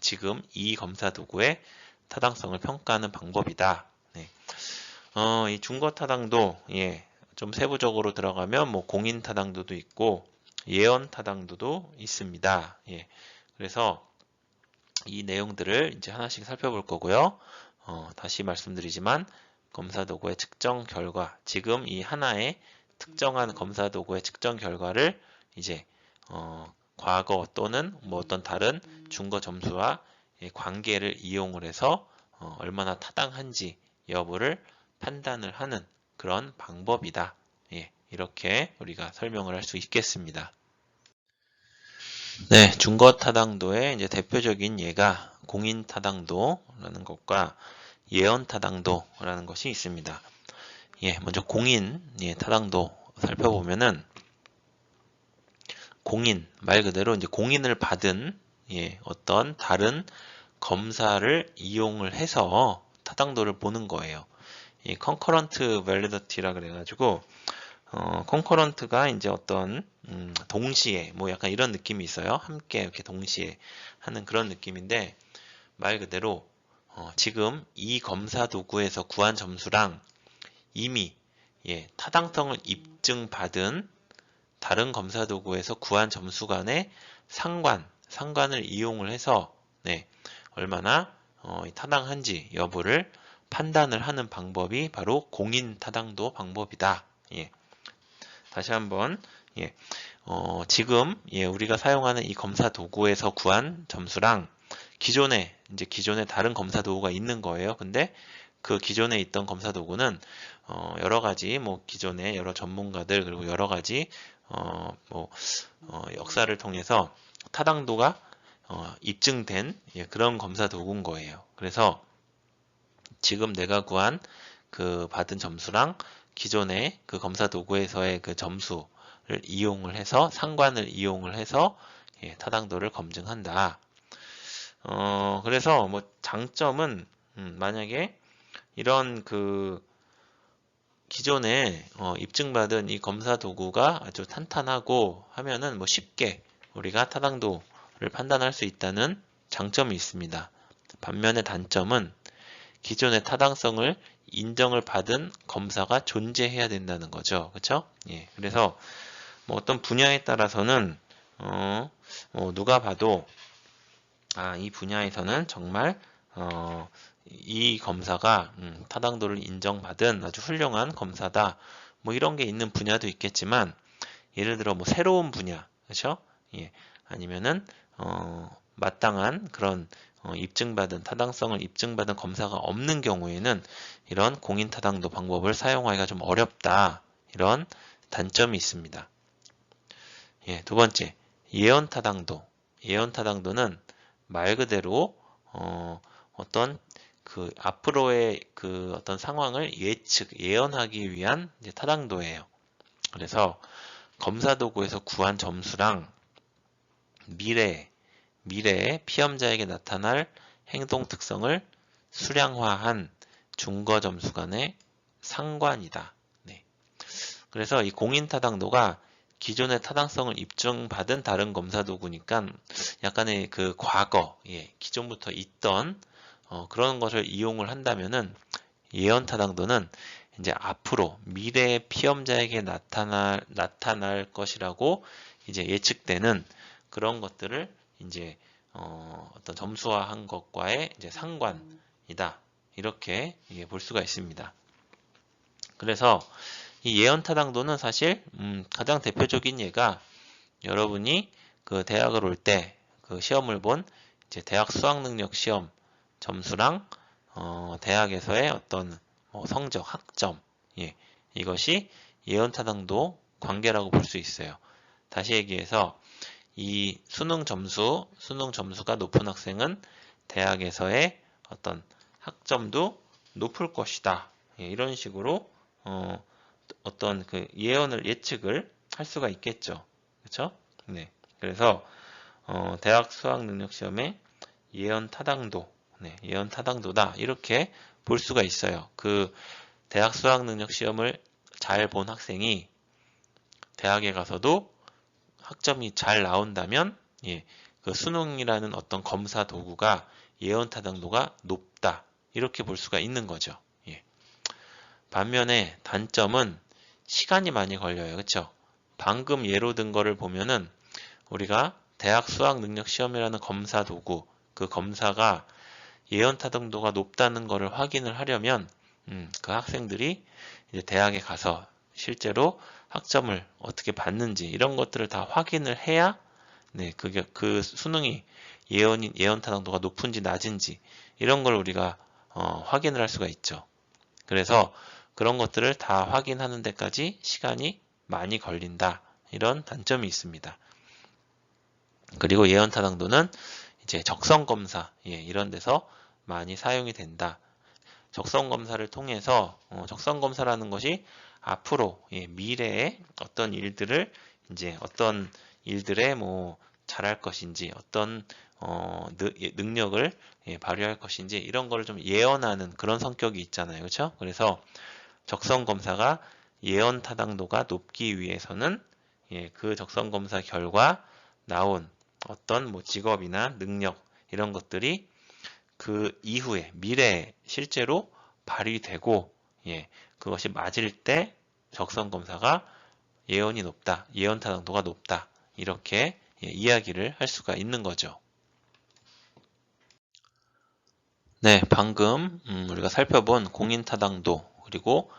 A: 지금 이 검사 도구의 타당성을 평가하는 방법이다. 네. 이 준거 타당도 좀 세부적으로 들어가면 공인 타당도도 있고 예언 타당도도 있습니다. 그래서 이 내용들을 이제 하나씩 살펴볼 거고요. 다시 말씀드리지만 검사 도구의 측정 결과, 지금 이 하나의 특정한 검사 도구의 측정 결과를 이제 과거 또는 어떤 다른 준거 점수와 관계를 이용을 해서 얼마나 타당한지 여부를 판단을 하는 그런 방법이다. 이렇게 우리가 설명을 할 수 있겠습니다. 네, 준거 타당도의 이제 대표적인 예가 공인 타당도라는 것과 예언 타당도라는 것이 있습니다. 먼저 공인 타당도 살펴보면은 공인 말 그대로 이제 공인을 받은 어떤 다른 검사를 이용을 해서 타당도를 보는 거예요. 이 concurrent validity라 그래가지고 concurrent가 이제 어떤 동시에 약간 이런 느낌이 있어요. 함께 이렇게 동시에 하는 그런 느낌인데 말 그대로 지금 이 검사 도구에서 구한 점수랑 이미 타당성을 입증받은 다른 검사 도구에서 구한 점수 간의 상관을 이용을 해서 얼마나 타당한지 여부를 판단을 하는 방법이 바로 공인 타당도 방법이다. 다시 한번 지금 우리가 사용하는 이 검사 도구에서 구한 점수랑 기존에 다른 검사 도구가 있는 거예요. 근데 그 기존에 있던 검사 도구는 여러 가지 기존에 여러 전문가들 그리고 여러 가지 역사를 통해서 타당도가 입증된 그런 검사 도구인 거예요. 그래서 지금 내가 구한 그 받은 점수랑 기존의 그 검사 도구에서의 그 점수를 이용을 해서 상관을 이용을 해서 타당도를 검증한다. 그래서 장점은 만약에 이런 그 기존에 입증받은 이 검사 도구가 아주 탄탄하고 하면은 쉽게 우리가 타당도를 판단할 수 있다는 장점이 있습니다. 반면에 단점은 기존의 타당성을 인정을 받은 검사가 존재해야 된다는 거죠. 그렇죠? 그래서 어떤 분야에 따라서는 누가 봐도 이 분야에서는 정말 이 검사가 타당도를 인정받은 아주 훌륭한 검사다. 이런 게 있는 분야도 있겠지만 예를 들어 새로운 분야, 그렇죠? 아니면은 마땅한 그런 타당성을 입증받은 검사가 없는 경우에는 이런 공인 타당도 방법을 사용하기가 좀 어렵다. 이런 단점이 있습니다. 두 번째, 예언 타당도는 말 그대로 어떤 그 앞으로의 그 어떤 상황을 예언하기 위한 이제 타당도예요. 그래서 검사 도구에서 구한 점수랑 미래에 피험자에게 나타날 행동 특성을 수량화한 중거 점수 간의 상관이다. 네. 그래서 이 공인 타당도가 기존의 타당성을 입증받은 다른 검사 도구니까 약간의 그 과거, 기존부터 있던 그런 것을 이용을 한다면은 예언 타당도는 이제 앞으로 미래의 피험자에게 나타날 것이라고 이제 예측되는 그런 것들을 이제 어떤 점수화한 것과의 이제 상관이다. 이렇게 볼 수가 있습니다. 그래서 이 예언 타당도는 사실 가장 대표적인 예가 여러분이 그 대학을 올 때 그 시험을 본 이제 대학 수학 능력 시험 점수랑 대학에서의 어떤 성적, 학점, 이것이 예언 타당도 관계라고 볼 수 있어요. 다시 얘기해서 이 수능 점수가 높은 학생은 대학에서의 어떤 학점도 높을 것이다. 이런 식으로 어떤 그 예측을 할 수가 있겠죠. 그렇죠? 네. 그래서 대학 수학 능력 시험의 예언 타당도다. 이렇게 볼 수가 있어요. 그 대학 수학 능력 시험을 잘 본 학생이 대학에 가서도 학점이 잘 나온다면 그 수능이라는 어떤 검사 도구가 예언 타당도가 높다. 이렇게 볼 수가 있는 거죠. 반면에 단점은 시간이 많이 걸려요. 그렇죠? 방금 예로 든 거를 보면은 우리가 대학 수학 능력 시험이라는 검사 도구, 그 검사가 예언 타당도가 높다는 것을 확인을 하려면 그 학생들이 이제 대학에 가서 실제로 학점을 어떻게 받는지 이런 것들을 다 확인을 해야 그게 그 수능이 예언 타당도가 높은지 낮은지 이런 걸 우리가 확인을 할 수가 있죠. 그래서 그런 것들을 다 확인하는 데까지 시간이 많이 걸린다. 이런 단점이 있습니다. 그리고 예언 타당도는 이제 적성 검사 이런 데서 많이 사용이 된다. 적성 검사를 통해서 적성 검사라는 것이 앞으로 미래에 어떤 일들에 뭐 잘할 것인지 어떤 능력을 발휘할 것인지 이런 거를 좀 예언하는 그런 성격이 있잖아요. 그렇죠? 그래서 적성 검사가 예언 타당도가 높기 위해서는 그 적성 검사 결과 나온 어떤 뭐 직업이나 능력 이런 것들이 그 이후에 미래에 실제로 발휘되고 그것이 맞을 때 적성 검사가 예언 타당도가 높다. 이렇게 이야기를 할 수가 있는 거죠. 네, 방금 우리가 살펴본 공인 타당도 그리고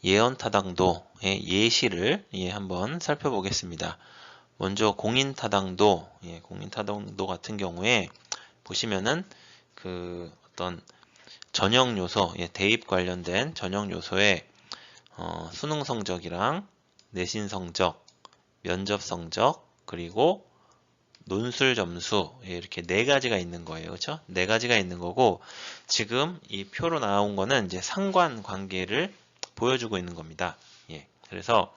A: 예언 타당도의 예시를 한번 살펴보겠습니다. 먼저 공인 타당도 같은 경우에 보시면은 그 어떤 전형 요소, 대입 관련된 전형 요소에 수능 성적이랑 내신 성적, 면접 성적, 그리고 논술 점수 이렇게 네 가지가 있는 거예요. 그렇죠? 네 가지가 있는 거고 지금 이 표로 나온 거는 이제 상관 관계를 보여주고 있는 겁니다. 그래서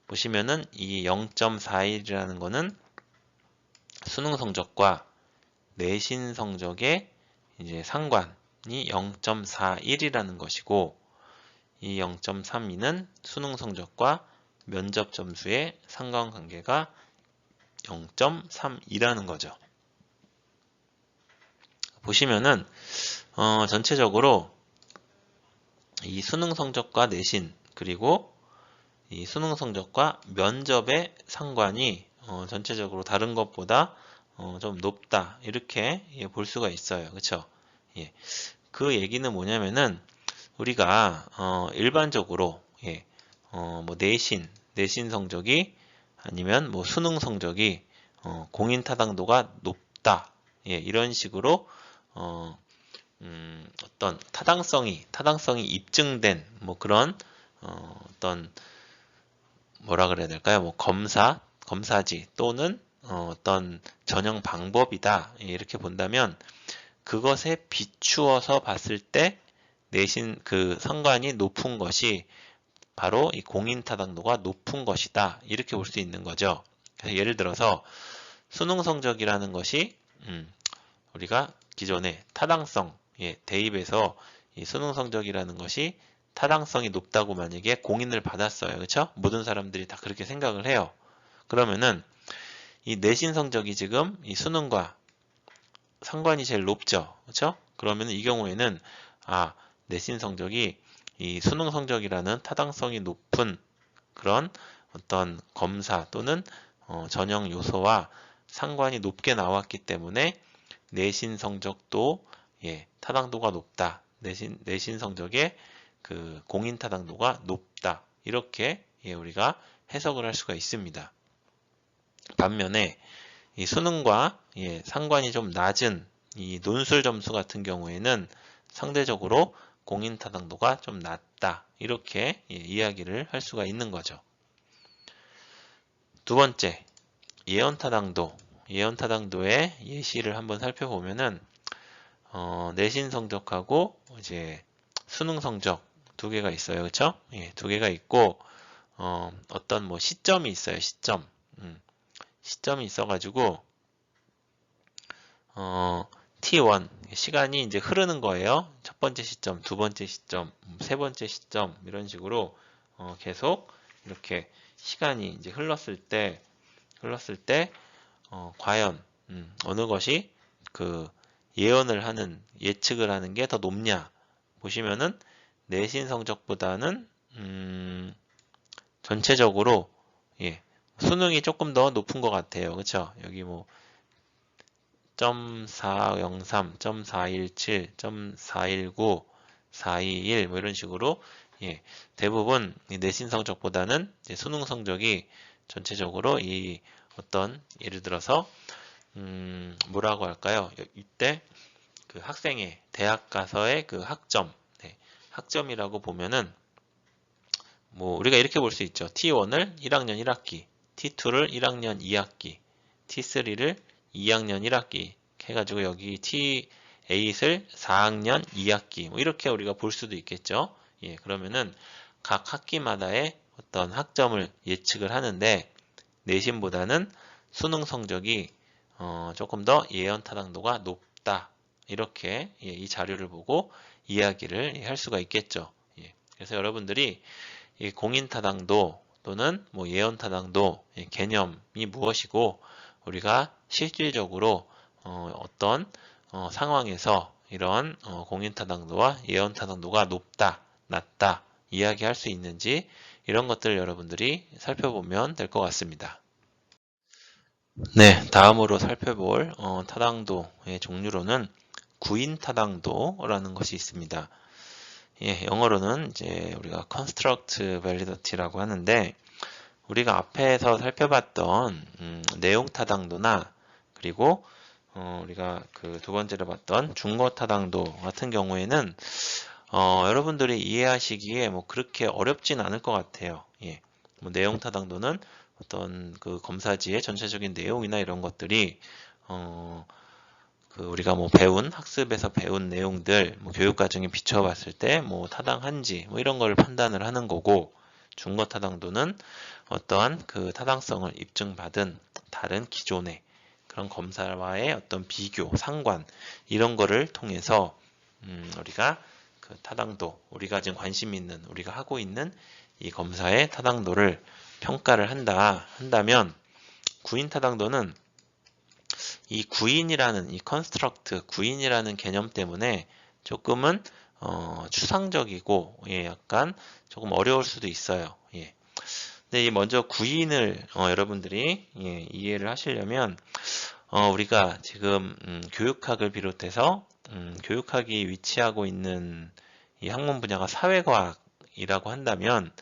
A: 보시면은 이 0.41이라는 거는 수능 성적과 내신 성적의 이제 상관이 0.41이라는 것이고 이 0.32는 수능 성적과 면접 점수의 상관관계가 0.32라는 거죠. 보시면은 전체적으로 이 수능 성적과 내신 그리고 이 수능 성적과 면접의 상관이 전체적으로 다른 것보다 좀 높다 이렇게 볼 수가 있어요. 그렇죠? 그 얘기는 뭐냐면은 우리가 일반적으로 뭐 내신 성적이 아니면 뭐 수능 성적이 공인 타당도가 높다 이런 식으로 어떤 타당성이 입증된 뭐 그런 어떤 뭐라 그래야 될까요? 뭐 검사지 또는 어떤 전형 방법이다. 예, 이렇게 본다면 그것에 비추어서 봤을 때 내신 그 성관이 높은 것이 바로 이 공인 타당도가 높은 것이다. 이렇게 볼 수 있는 거죠. 그래서 예를 들어서 수능 성적이라는 것이 우리가 기존에 타당성, 예, 대입에서 이 수능 성적이라는 것이 타당성이 높다고 만약에 공인을 받았어요. 그렇죠? 모든 사람들이 다 그렇게 생각을 해요. 그러면은 이 내신 성적이 지금 이 수능과 상관이 제일 높죠. 그렇죠? 그러면 이 경우에는 내신 성적이 이 수능 성적이라는 타당성이 높은 그런 어떤 검사 또는 전형 요소와 상관이 높게 나왔기 때문에 내신 성적도 예, 타당도가 높다. 내신 성적의 그 공인 타당도가 높다. 이렇게 예, 우리가 해석을 할 수가 있습니다. 반면에 이 수능과 예, 상관이 좀 낮은 이 논술 점수 같은 경우에는 상대적으로 공인 타당도가 좀 낮다. 이렇게 예, 이야기를 할 수가 있는 거죠. 두 번째, 예언 타당도. 예언 타당도의 예시를 한번 살펴보면은 내신 성적하고 이제 수능 성적 두 개가 있어요. 그렇죠? 예, 두 개가 있고 어떤 뭐 시점이 있어요. 시점. 시점이 있어가지고 T1 시간이 이제 흐르는 거예요. 첫 번째 시점, 두 번째 시점, 세 번째 시점 이런 식으로 계속 이렇게 시간이 이제 흘렀을 때 과연 어느 것이 그 예언을 하는 예측을 하는 게 더 높냐 보시면은 내신 성적보다는 전체적으로 예, 수능이 조금 더 높은 것 같아요. 그렇죠? 여기 뭐 .403, .417, .419, 421 뭐 이런 식으로 예, 대부분 내신 성적보다는 수능 성적이 전체적으로 이 어떤 예를 들어서 뭐라고 할까요? 이때 그 학생의 대학 가서의 그 학점, 네, 학점이라고 보면은 뭐 우리가 이렇게 볼 수 있죠. T1을 1학년 1학기, T2를 1학년 2학기, T3를 2학년 1학기 해가지고 여기 T8을 4학년 2학기 뭐 이렇게 우리가 볼 수도 있겠죠. 예, 그러면은 각 학기마다의 어떤 학점을 예측을 하는데 내신보다는 수능 성적이 조금 더 예언 타당도가 높다. 이렇게 예, 이 자료를 보고 이야기를 할 수가 있겠죠. 예, 그래서 여러분들이 이 공인 타당도 또는 뭐 예언 타당도 개념이 무엇이고 우리가 실질적으로 어떤 상황에서 이런 공인 타당도와 예언 타당도가 높다, 낮다 이야기할 수 있는지 이런 것들을 여러분들이 살펴보면 될 것 같습니다. 네, 다음으로 살펴볼 타당도의 종류로는 구인 타당도라는 것이 있습니다. 예, 영어로는 이제 우리가 construct validity라고 하는데 우리가 앞에서 살펴봤던 내용 타당도나 그리고 우리가 그 두 번째로 봤던 중거 타당도 같은 경우에는 여러분들이 이해하시기에 뭐 그렇게 어렵진 않을 것 같아요. 예, 뭐 내용 타당도는 어떤 그 검사지의 전체적인 내용이나 이런 것들이 그 우리가 뭐 학습에서 배운 내용들, 뭐 교육 과정에 비춰봤을 때 뭐 타당한지 뭐 이런 걸 판단을 하는 거고 중거 타당도는 어떠한 그 타당성을 입증받은 다른 기존의 그런 검사와의 어떤 비교, 상관 이런 거를 통해서 우리가 그 타당도, 우리가 지금 관심 있는, 우리가 하고 있는 이 검사의 타당도를 평가를 한다면 구인 타당도는 이 구인이라는 이 컨스트럭트, 구인이라는 개념 때문에 조금은 추상적이고 예, 약간 조금 어려울 수도 있어요. 예. 근데 먼저 구인을 여러분들이 예, 이해를 하시려면 우리가 지금 교육학을 비롯해서 교육학이 위치하고 있는 이 학문 분야가 사회과학이라고 한다면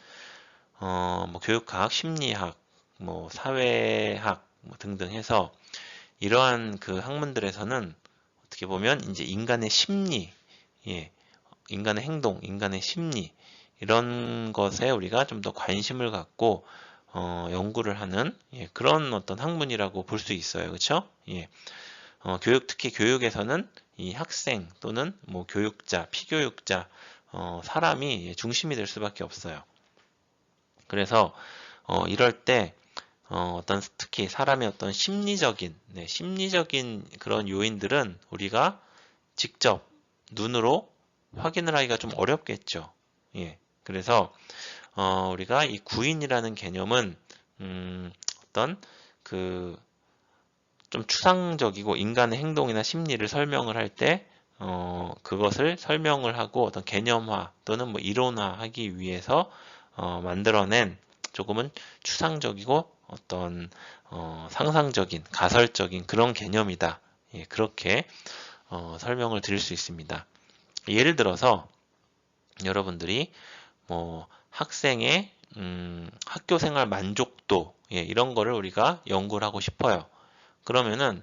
A: 뭐 교육학, 심리학, 뭐 사회학 뭐 등등 해서 이러한 그 학문들에서는 어떻게 보면 이제 인간의 심리, 예, 인간의 행동, 인간의 심리 이런 것에 우리가 좀 더 관심을 갖고 연구를 하는 그런 어떤 학문이라고 볼 수 있어요. 그렇죠? 특히 교육에서는 이 학생 또는 뭐 교육자, 피교육자, 사람이 중심이 될 수밖에 없어요. 그래서 이럴 때 특히 사람의 어떤 심리적인 그런 요인들은 우리가 직접 눈으로 확인을 하기가 좀 어렵겠죠. 그래서 우리가 이 구인이라는 개념은 어떤 그 좀 추상적이고 인간의 행동이나 심리를 설명을 할 때 그것을 설명을 하고 어떤 개념화 또는 뭐 이론화하기 위해서 만들어낸 조금은 추상적이고 어떤 상상적인 가설적인 그런 개념이다. 그렇게 설명을 드릴 수 있습니다. 예를 들어서 여러분들이 뭐 학생의 학교 생활 만족도 이런 거를 우리가 연구를 하고 싶어요. 그러면은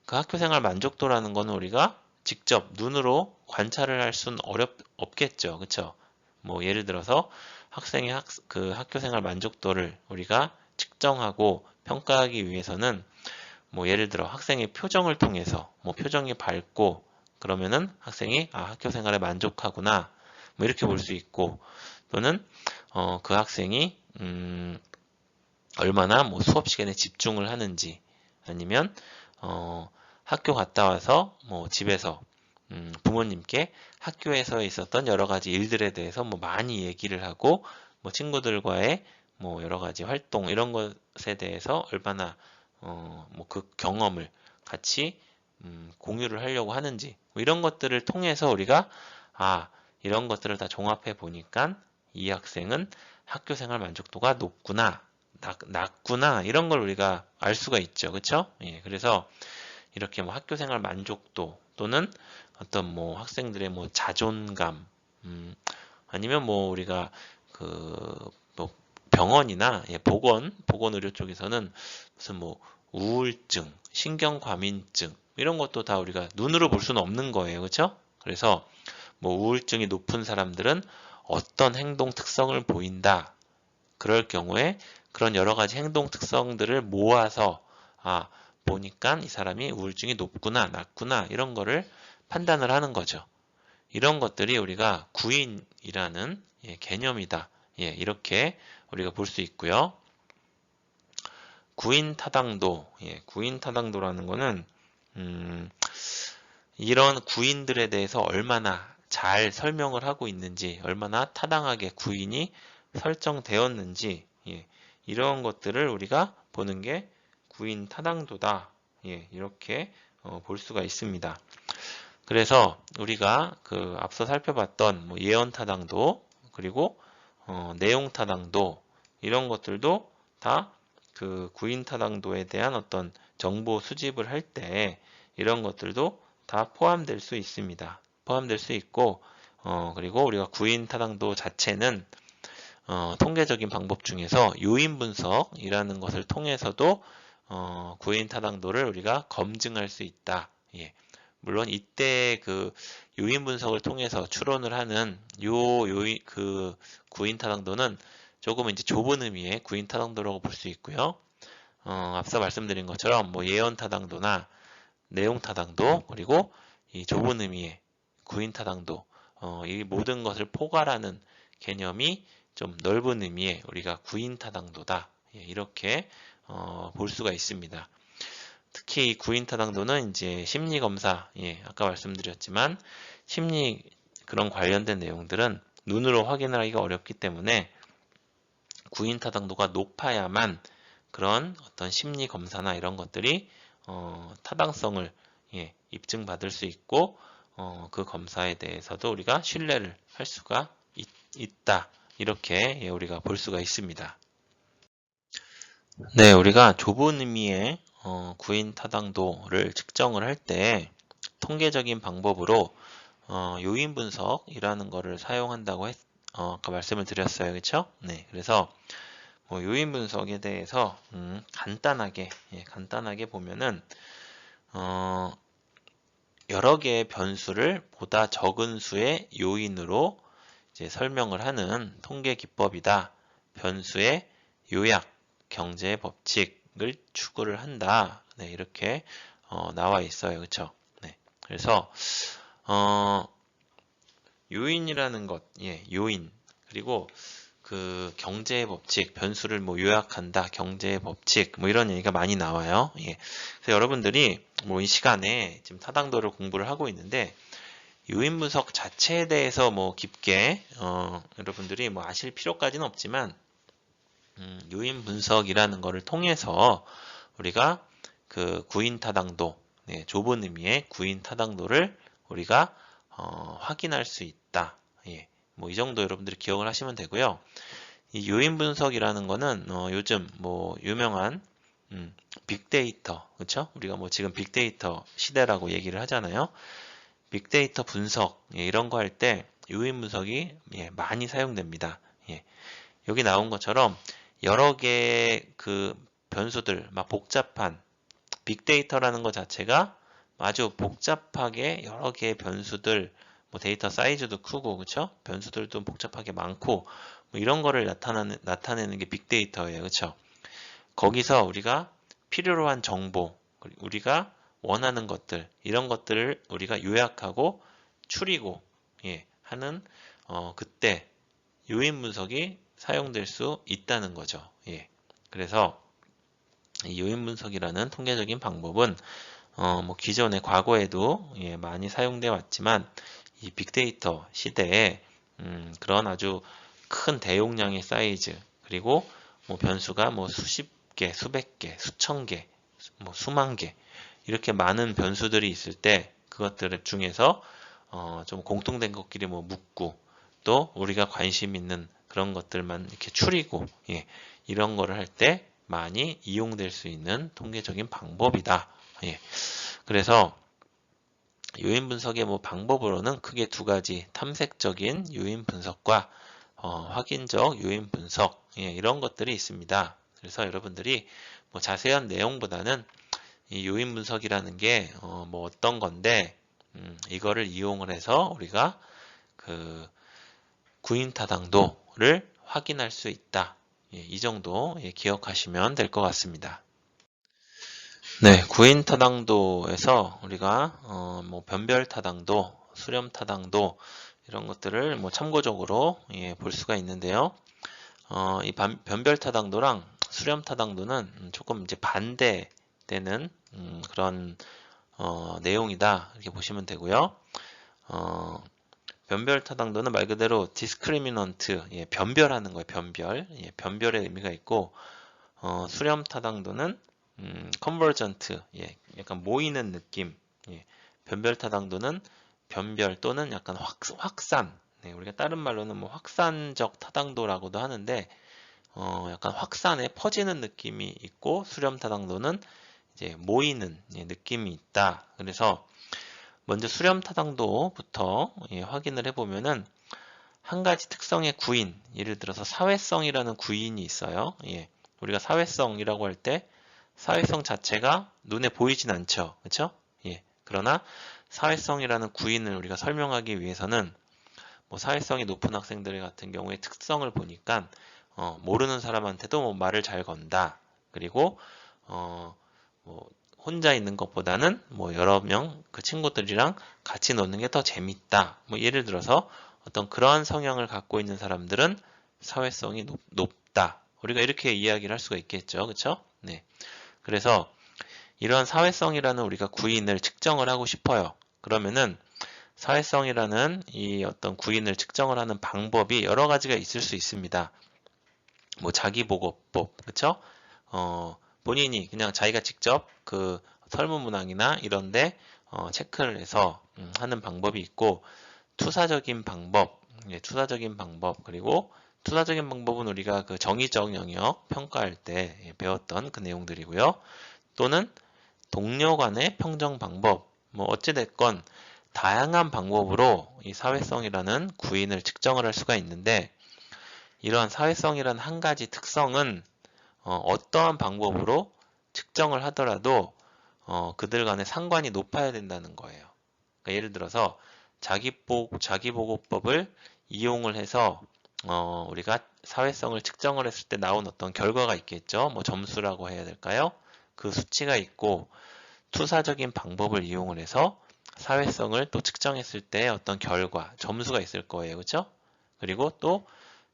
A: 그 학교 생활 만족도라는 거는 우리가 직접 눈으로 관찰을 할 수는 없겠죠. 그쵸? 뭐 예를 들어서 학생의 그 학교 생활 만족도를 우리가 측정하고 평가하기 위해서는 뭐 예를 들어 학생의 표정을 통해서 뭐 표정이 밝고 그러면은 학생이 학교 생활에 만족하구나 뭐 이렇게 볼 수 있고 또는 그 학생이 얼마나 뭐 수업 시간에 집중을 하는지 아니면 학교 갔다 와서 뭐 집에서 부모님께 학교에서 있었던 여러 가지 일들에 대해서 뭐 많이 얘기를 하고 뭐 친구들과의 뭐 여러 가지 활동 이런 것에 대해서 얼마나 뭐 그 경험을 같이 공유를 하려고 하는지 뭐 이런 것들을 통해서 우리가 이런 것들을 다 종합해 보니까 이 학생은 학교 생활 만족도가 높구나 낮구나 이런 걸 우리가 알 수가 있죠. 그렇죠? 그래서 이렇게 뭐 학교 생활 만족도 또는 어떤 뭐 학생들의 뭐 자존감 아니면 뭐 우리가 뭐 병원이나 보건 의료 쪽에서는 무슨 뭐 우울증, 신경과민증 이런 것도 다 우리가 눈으로 볼 수는 없는 거예요. 그렇죠? 그래서 뭐 우울증이 높은 사람들은 어떤 행동 특성을 보인다. 그럴 경우에 그런 여러 가지 행동 특성들을 모아서 보니까 이 사람이 우울증이 높구나, 낮구나 이런 거를 판단을 하는 거죠. 이런 것들이 우리가 구인이라는 개념이다. 이렇게 우리가 볼 수 있고요. 구인 타당도라는 거는 이런 구인들에 대해서 얼마나 잘 설명을 하고 있는지, 얼마나 타당하게 구인이 설정되었는지, 이런 것들을 우리가 보는 게 구인 타당도다. 이렇게 볼 수가 있습니다. 그래서 우리가 그 앞서 살펴봤던 뭐 예언 타당도, 그리고 내용 타당도, 이런 것들도 다 그 구인 타당도에 대한 어떤 정보 수집을 할 때 이런 것들도 다 포함될 수 있습니다. 포함될 수 있고, 그리고 우리가 구인 타당도 자체는 통계적인 방법 중에서 요인 분석이라는 것을 통해서도 구인 타당도를 우리가 검증할 수 있다. 물론 이때 그 요인 분석을 통해서 추론을 하는 그 구인 타당도는 조금 이제 좁은 의미의 구인 타당도라고 볼 수 있고요. 앞서 말씀드린 것처럼 뭐 예언 타당도나 내용 타당도 그리고 이 좁은 의미의 구인 타당도 이 모든 것을 포괄하는 개념이 좀 넓은 의미의 우리가 구인 타당도다. 이렇게 볼 수가 있습니다. 특히 이 구인 타당도는 이제 심리 검사, 아까 말씀드렸지만 심리 그런 관련된 내용들은 눈으로 확인을 하기가 어렵기 때문에 구인 타당도가 높아야만 그런 어떤 심리 검사나 이런 것들이 타당성을 입증받을 수 있고 그 검사에 대해서도 우리가 신뢰를 할 수가 있다. 이렇게 우리가 볼 수가 있습니다. 네, 우리가 좁은 의미의 구인 타당도를 측정을 할 때 통계적인 방법으로 요인 분석이라는 것을 사용한다고 아까 말씀을 드렸어요. 그렇죠? 네, 그래서 요인 분석에 대해서 간단하게 보면은 여러 개의 변수를 보다 적은 수의 요인으로 이제 설명을 하는 통계 기법이다. 변수의 요약, 경제의 법칙을 추구를 한다. 네, 이렇게 나와 있어요. 그렇죠? 네. 그래서 요인이라는 것, 예, 요인. 그리고 그 경제의 법칙, 변수를 뭐 요약한다, 경제의 법칙, 뭐 이런 얘기가 많이 나와요. 예. 그래서 여러분들이 뭐 이 시간에 지금 타당도를 공부를 하고 있는데 요인 분석 자체에 대해서 뭐 깊게 여러분들이 뭐 아실 필요까지는 없지만 요인 분석이라는 것을 통해서 우리가 그 구인 타당도, 네, 좁은 의미의 구인 타당도를 우리가 확인할 수 있다. 예, 뭐 이 정도 여러분들이 기억을 하시면 되고요. 이 요인 분석이라는 거는 요즘 뭐 유명한 빅데이터, 그렇죠? 우리가 뭐 지금 빅데이터 시대라고 얘기를 하잖아요. 빅데이터 분석, 예, 이런 거 할 때 요인 분석이 예, 많이 사용됩니다. 예, 여기 나온 것처럼 여러 개의 그 변수들, 막 복잡한 빅데이터라는 것 자체가 아주 복잡하게 여러 개의 변수들, 뭐 데이터 사이즈도 크고, 그쵸? 변수들도 복잡하게 많고, 뭐 이런 거를 나타내는 게 빅데이터예요. 그쵸? 거기서 우리가 필요로 한 정보, 우리가 원하는 것들, 이런 것들을 우리가 요약하고 추리고, 예, 하는, 그때 요인 분석이 사용될 수 있다는 거죠. 예. 그래서 이 요인 분석이라는 통계적인 방법은 뭐 기존의 과거에도 예, 많이 사용되어 왔지만 이 빅데이터 시대에 그런 아주 큰 대용량의 사이즈 그리고 뭐 변수가 뭐 수십 개, 수백 개, 수천 개, 뭐 수만 개 이렇게 많은 변수들이 있을 때 그것들 중에서 좀 공통된 것끼리 뭐 묶고 또 우리가 관심 있는 그런 것들만 이렇게 추리고 예, 이런 거를 할 때 많이 이용될 수 있는 통계적인 방법이다. 예, 그래서 요인 분석의 뭐 방법으로는 크게 두 가지 탐색적인 요인 분석과 확인적 요인 분석 예, 이런 것들이 있습니다. 그래서 여러분들이 뭐 자세한 내용보다는 이 요인 분석이라는 게 뭐 어떤 건데 이거를 이용을 해서 우리가 그 구인타당도를 확인할 수 있다. 예, 이 정도 예, 기억하시면 될 것 같습니다. 네, 구인타당도에서 우리가 뭐 변별타당도, 수렴타당도 이런 것들을 뭐 참고적으로 예, 볼 수가 있는데요. 이 변별타당도랑 수렴타당도는 조금 이제 반대되는 그런 내용이다 이렇게 보시면 되고요. 변별 타당도는 말 그대로 discriminant, 예, 변별하는 거예요. 변별, 예, 변별의 의미가 있고 수렴 타당도는 convergent, 예, 약간 모이는 느낌. 예, 변별 타당도는 변별 또는 약간 확산. 네, 우리가 다른 말로는 뭐 확산적 타당도라고도 하는데 약간 확산에 퍼지는 느낌이 있고 수렴 타당도는 이제 모이는 예, 느낌이 있다. 그래서 먼저 수렴 타당도부터 예, 확인을 해보면은 한 가지 특성의 구인, 예를 들어서 사회성이라는 구인이 있어요. 예, 우리가 사회성이라고 할 때 사회성 자체가 눈에 보이진 않죠. 그렇죠? 예, 그러나 사회성이라는 구인을 우리가 설명하기 위해서는 뭐 사회성이 높은 학생들 같은 경우에 특성을 보니까 모르는 사람한테도 뭐 말을 잘 건다. 그리고 뭐 혼자 있는 것보다는 뭐 여러 명 그 친구들이랑 같이 노는 게 더 재밌다. 뭐 예를 들어서 어떤 그러한 성향을 갖고 있는 사람들은 사회성이 높다. 우리가 이렇게 이야기를 할 수가 있겠죠. 그렇죠? 네. 그래서 이러한 사회성이라는 우리가 구인을 측정을 하고 싶어요. 그러면은 사회성이라는 이 어떤 구인을 측정을 하는 방법이 여러 가지가 있을 수 있습니다. 뭐 자기보고법, 그렇죠? 본인이 그냥 자기가 직접 그 설문문항이나 이런데 체크를 해서 하는 방법이 있고 투사적인 방법, 예, 투사적인 방법 그리고 투사적인 방법은 우리가 그 정의적 영역 평가할 때 예, 배웠던 그 내용들이고요. 또는 동료 간의 평정 방법, 뭐 어찌됐건 다양한 방법으로 이 사회성이라는 구인을 측정을 할 수가 있는데 이러한 사회성이라는 한 가지 특성은 어떠한 방법으로 측정을 하더라도 그들 간의 상관이 높아야 된다는 거예요. 그러니까 예를 들어서 자기보고법을 이용을 해서 우리가 사회성을 측정을 했을 때 나온 어떤 결과가 있겠죠. 뭐 점수라고 해야 될까요? 그 수치가 있고 투사적인 방법을 이용을 해서 사회성을 또 측정했을 때 어떤 결과, 점수가 있을 거예요. 그렇죠? 그리고 또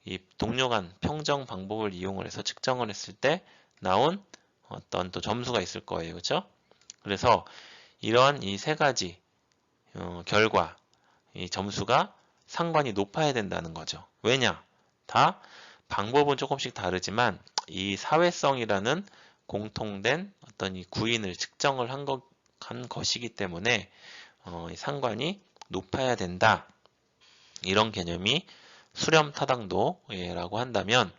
A: 이 동료 간 평정 방법을 이용을 해서 측정을 했을 때 나온 어떤 또 점수가 있을 거예요. 그렇죠? 그래서 이러한 이 세 가지 결과, 이 점수가 상관이 높아야 된다는 거죠. 왜냐? 다 방법은 조금씩 다르지만 이 사회성이라는 공통된 어떤 이 구인을 측정을 한 것이기 때문에 이 상관이 높아야 된다. 이런 개념이 수렴 타당도라고 한다면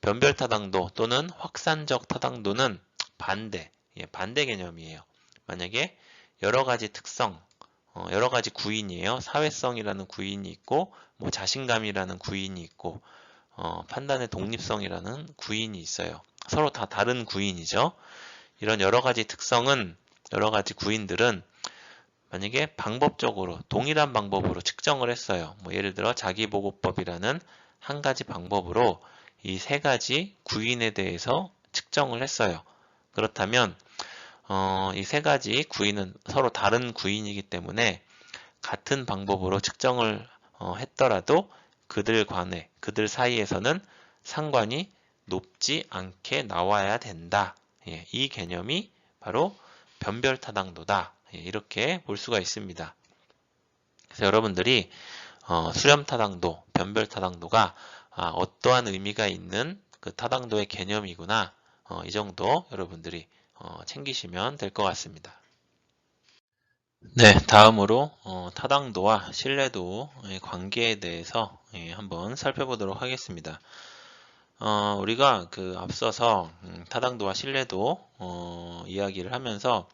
A: 변별 타당도 또는 확산적 타당도는 반대 개념이에요. 만약에 여러 가지 특성, 여러 가지 구인이에요. 사회성이라는 구인이 있고, 뭐 자신감이라는 구인이 있고, 판단의 독립성이라는 구인이 있어요. 서로 다 다른 구인이죠. 이런 여러 가지 특성은, 여러 가지 구인들은 만약에 방법적으로 동일한 방법으로 측정을 했어요. 뭐 예를 들어 자기보고법이라는 한 가지 방법으로 이 세 가지 구인에 대해서 측정을 했어요. 그렇다면 이 세 가지 구인은 서로 다른 구인이기 때문에 같은 방법으로 측정을 했더라도 그들 사이에서는 상관이 높지 않게 나와야 된다. 예, 이 개념이 바로 변별타당도다. 예, 이렇게 볼 수가 있습니다. 그래서 여러분들이 수렴타당도, 변별타당도가 어떠한 의미가 있는 그 타당도의 개념이구나. 이 정도 여러분들이 챙기시면 될 것 같습니다. 네, 다음으로 타당도와 신뢰도의 관계에 대해서 한번 살펴보도록 하겠습니다. 우리가 그 앞서서 타당도와 신뢰도 이야기를 하면서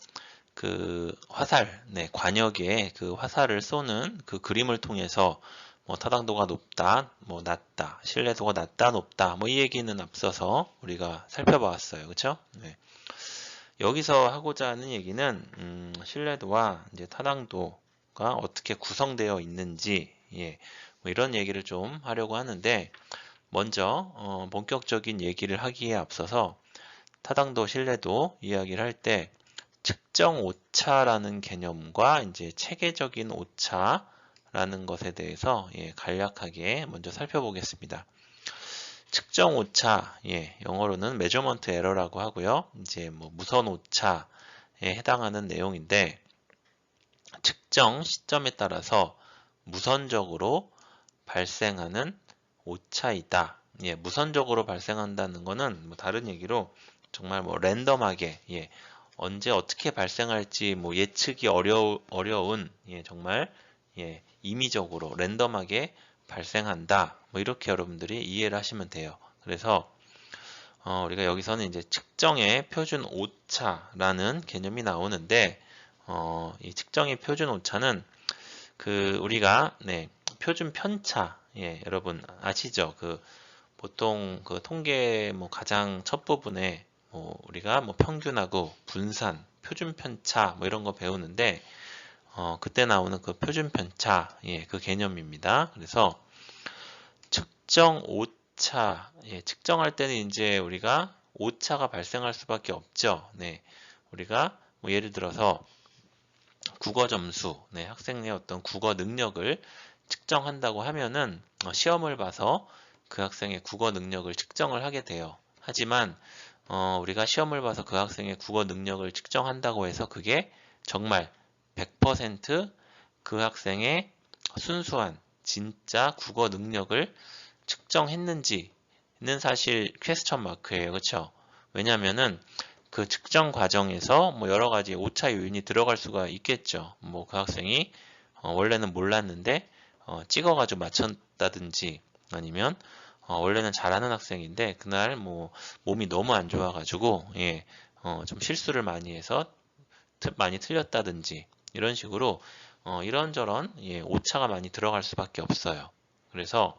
A: 그 화살, 관역에 그 화살을 쏘는 그 그림을 통해서 뭐 타당도가 높다, 뭐 낮다, 신뢰도가 낮다, 높다, 뭐 이 얘기는 앞서서 우리가 살펴봤어요. 그렇죠? 네. 여기서 하고자 하는 얘기는 신뢰도와 이제 타당도가 어떻게 구성되어 있는지 뭐 이런 얘기를 좀 하려고 하는데 먼저 본격적인 얘기를 하기에 앞서서 타당도, 신뢰도 이야기를 할 때 측정 오차라는 개념과 이제 체계적인 오차라는 것에 대해서 간략하게 먼저 살펴보겠습니다. 측정 오차, 영어로는 measurement error라고 하고요. 이제 뭐 무선 오차에 해당하는 내용인데 측정 시점에 따라서 무선적으로 발생하는 오차이다. 무선적으로 발생한다는 것은 뭐 다른 얘기로 정말 뭐 랜덤하게 언제 어떻게 발생할지 뭐 예측이 어려운 정말 임의적으로 랜덤하게 발생한다. 뭐 이렇게 여러분들이 이해를 하시면 돼요. 그래서 우리가 여기서는 이제 측정의 표준 오차라는 개념이 나오는데 이 측정의 표준 오차는 그 우리가 표준 편차 여러분 아시죠? 그 보통 그 통계 뭐 가장 첫 부분에 우리가 뭐 평균하고 분산, 표준 편차 뭐 이런 거 배우는데 그때 나오는 그 표준 편차 그 개념입니다. 그래서 측정 오차 측정할 때는 이제 우리가 오차가 발생할 수밖에 없죠. 우리가 뭐 예를 들어서 국어 점수, 학생의 어떤 국어 능력을 측정한다고 하면은 시험을 봐서 그 학생의 국어 능력을 측정을 하게 돼요. 하지만 우리가 시험을 봐서 그 학생의 국어 능력을 측정한다고 해서 그게 정말 100% 그 학생의 순수한 진짜 국어 능력을 측정했는지는 사실 퀘스천 마크예요. 그렇죠? 왜냐면은 그 측정 과정에서 뭐 여러 가지 오차 요인이 들어갈 수가 있겠죠. 뭐 그 학생이 원래는 몰랐는데 찍어가지고 맞췄다든지 아니면 원래는 잘하는 학생인데 그날 뭐 몸이 너무 안 좋아가지고 좀 실수를 많이 해서 많이 틀렸다든지 이런 식으로 이런저런 오차가 많이 들어갈 수밖에 없어요. 그래서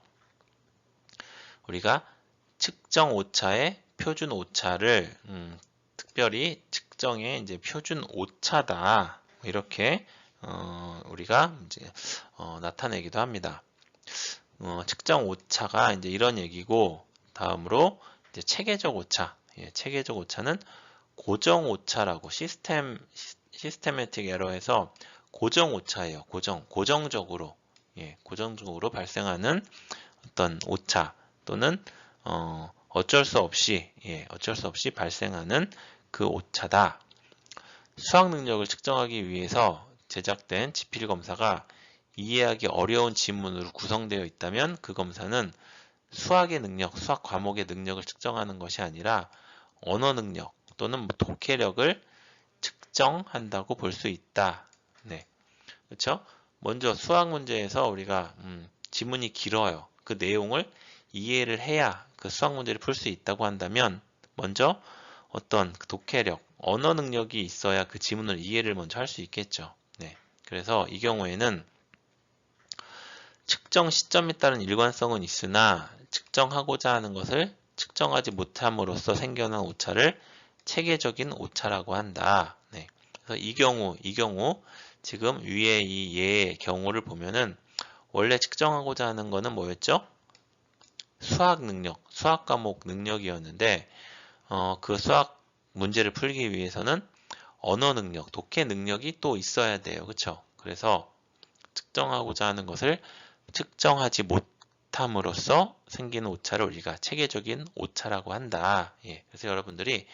A: 우리가 측정 오차의 표준 오차를 특별히 측정의 이제 표준 오차다 이렇게 우리가 이제 나타내기도 합니다. 측정 오차가 이제 이런 얘기고, 다음으로 이제 체계적 오차. 예, 체계적 오차는 고정 오차라고 시스테매틱 에러에서 고정 오차예요. 고정적으로 고정적으로 발생하는 어떤 오차 또는 어쩔 수 없이 발생하는 그 오차다. 수학 능력을 측정하기 위해서 제작된 지필 검사가 이해하기 어려운 지문으로 구성되어 있다면 그 검사는 수학의 능력, 수학 과목의 능력을 측정하는 것이 아니라 언어 능력 또는 독해력을 측정한다고 볼 수 있다. 네, 그렇죠? 먼저 수학 문제에서 우리가 지문이 길어요. 그 내용을 이해를 해야 그 수학 문제를 풀 수 있다고 한다면 먼저 어떤 독해력, 언어 능력이 있어야 그 지문을 이해를 먼저 할 수 있겠죠. 네, 그래서 이 경우에는 측정 시점에 따른 일관성은 있으나 측정하고자 하는 것을 측정하지 못함으로써 생겨난 오차를 체계적인 오차라고 한다. 네, 그래서 이 경우 지금 위에 이 예의 경우를 보면은 원래 측정하고자 하는 거는 뭐였죠? 수학 능력, 수학 과목 능력이었는데 그 수학 문제를 풀기 위해서는 언어 능력, 독해 능력이 또 있어야 돼요. 그렇죠? 그래서 측정하고자 하는 것을 측정하지 못함으로써 생기는 오차를 우리가 체계적인 오차라고 한다. 예, 그래서 여러분들이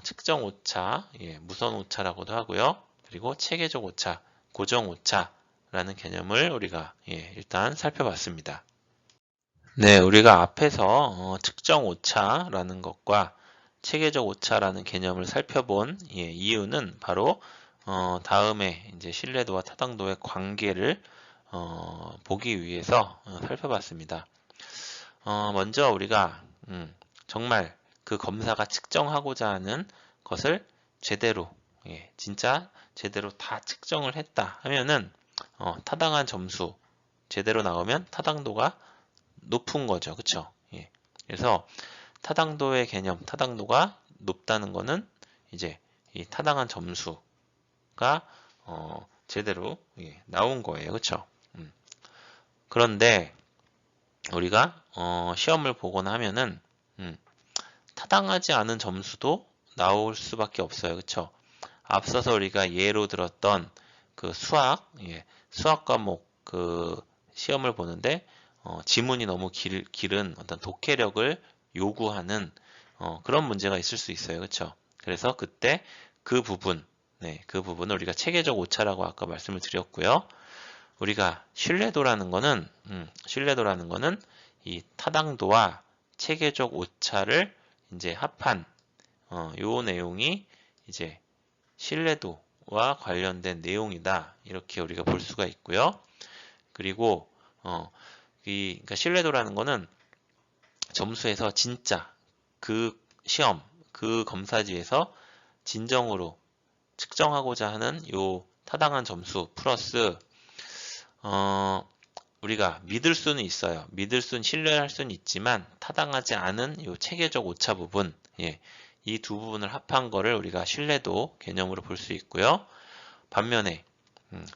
A: 측정 오차, 무선 오차라고도 하고요. 그리고 체계적 오차, 고정 오차라는 개념을 우리가 일단 살펴봤습니다. 네, 우리가 앞에서 측정 오차라는 것과 체계적 오차라는 개념을 살펴본 이유는 바로 다음에 이제 신뢰도와 타당도의 관계를 보기 위해서 살펴봤습니다. 먼저 우리가 정말 그 검사가 측정하고자 하는 것을 제대로 진짜 제대로 다 측정을 했다 하면은 타당한 점수 제대로 나오면 타당도가 높은 거죠. 그쵸? 그래서 타당도의 개념, 타당도가 높다는 거는 이제 이 타당한 점수가 제대로 나온 거예요. 그쵸? 그런데 우리가 시험을 보거나 하면은 타당하지 않은 점수도 나올 수밖에 없어요. 그쵸? 앞서서 우리가 예로 들었던 그 수학 과목 그 시험을 보는데 지문이 너무 길은 어떤 독해력을 요구하는 그런 문제가 있을 수 있어요. 그쵸? 그래서 그때 그 부분을 우리가 체계적 오차라고 아까 말씀을 드렸고요. 우리가 신뢰도라는 거는 이 타당도와 체계적 오차를 이제 합한 요 내용이 이제 신뢰도와 관련된 내용이다. 이렇게 우리가 볼 수가 있고요. 그리고 그러니까 신뢰도라는 거는 점수에서 진짜 그 시험, 그 검사지에서 진정으로 측정하고자 하는 요 타당한 점수 플러스 우리가 믿을 수는 있어요. 신뢰할 수는 있지만 타당하지 않은 요 체계적 오차 부분, 이 두 부분을 합한 거를 우리가 신뢰도 개념으로 볼 수 있고요. 반면에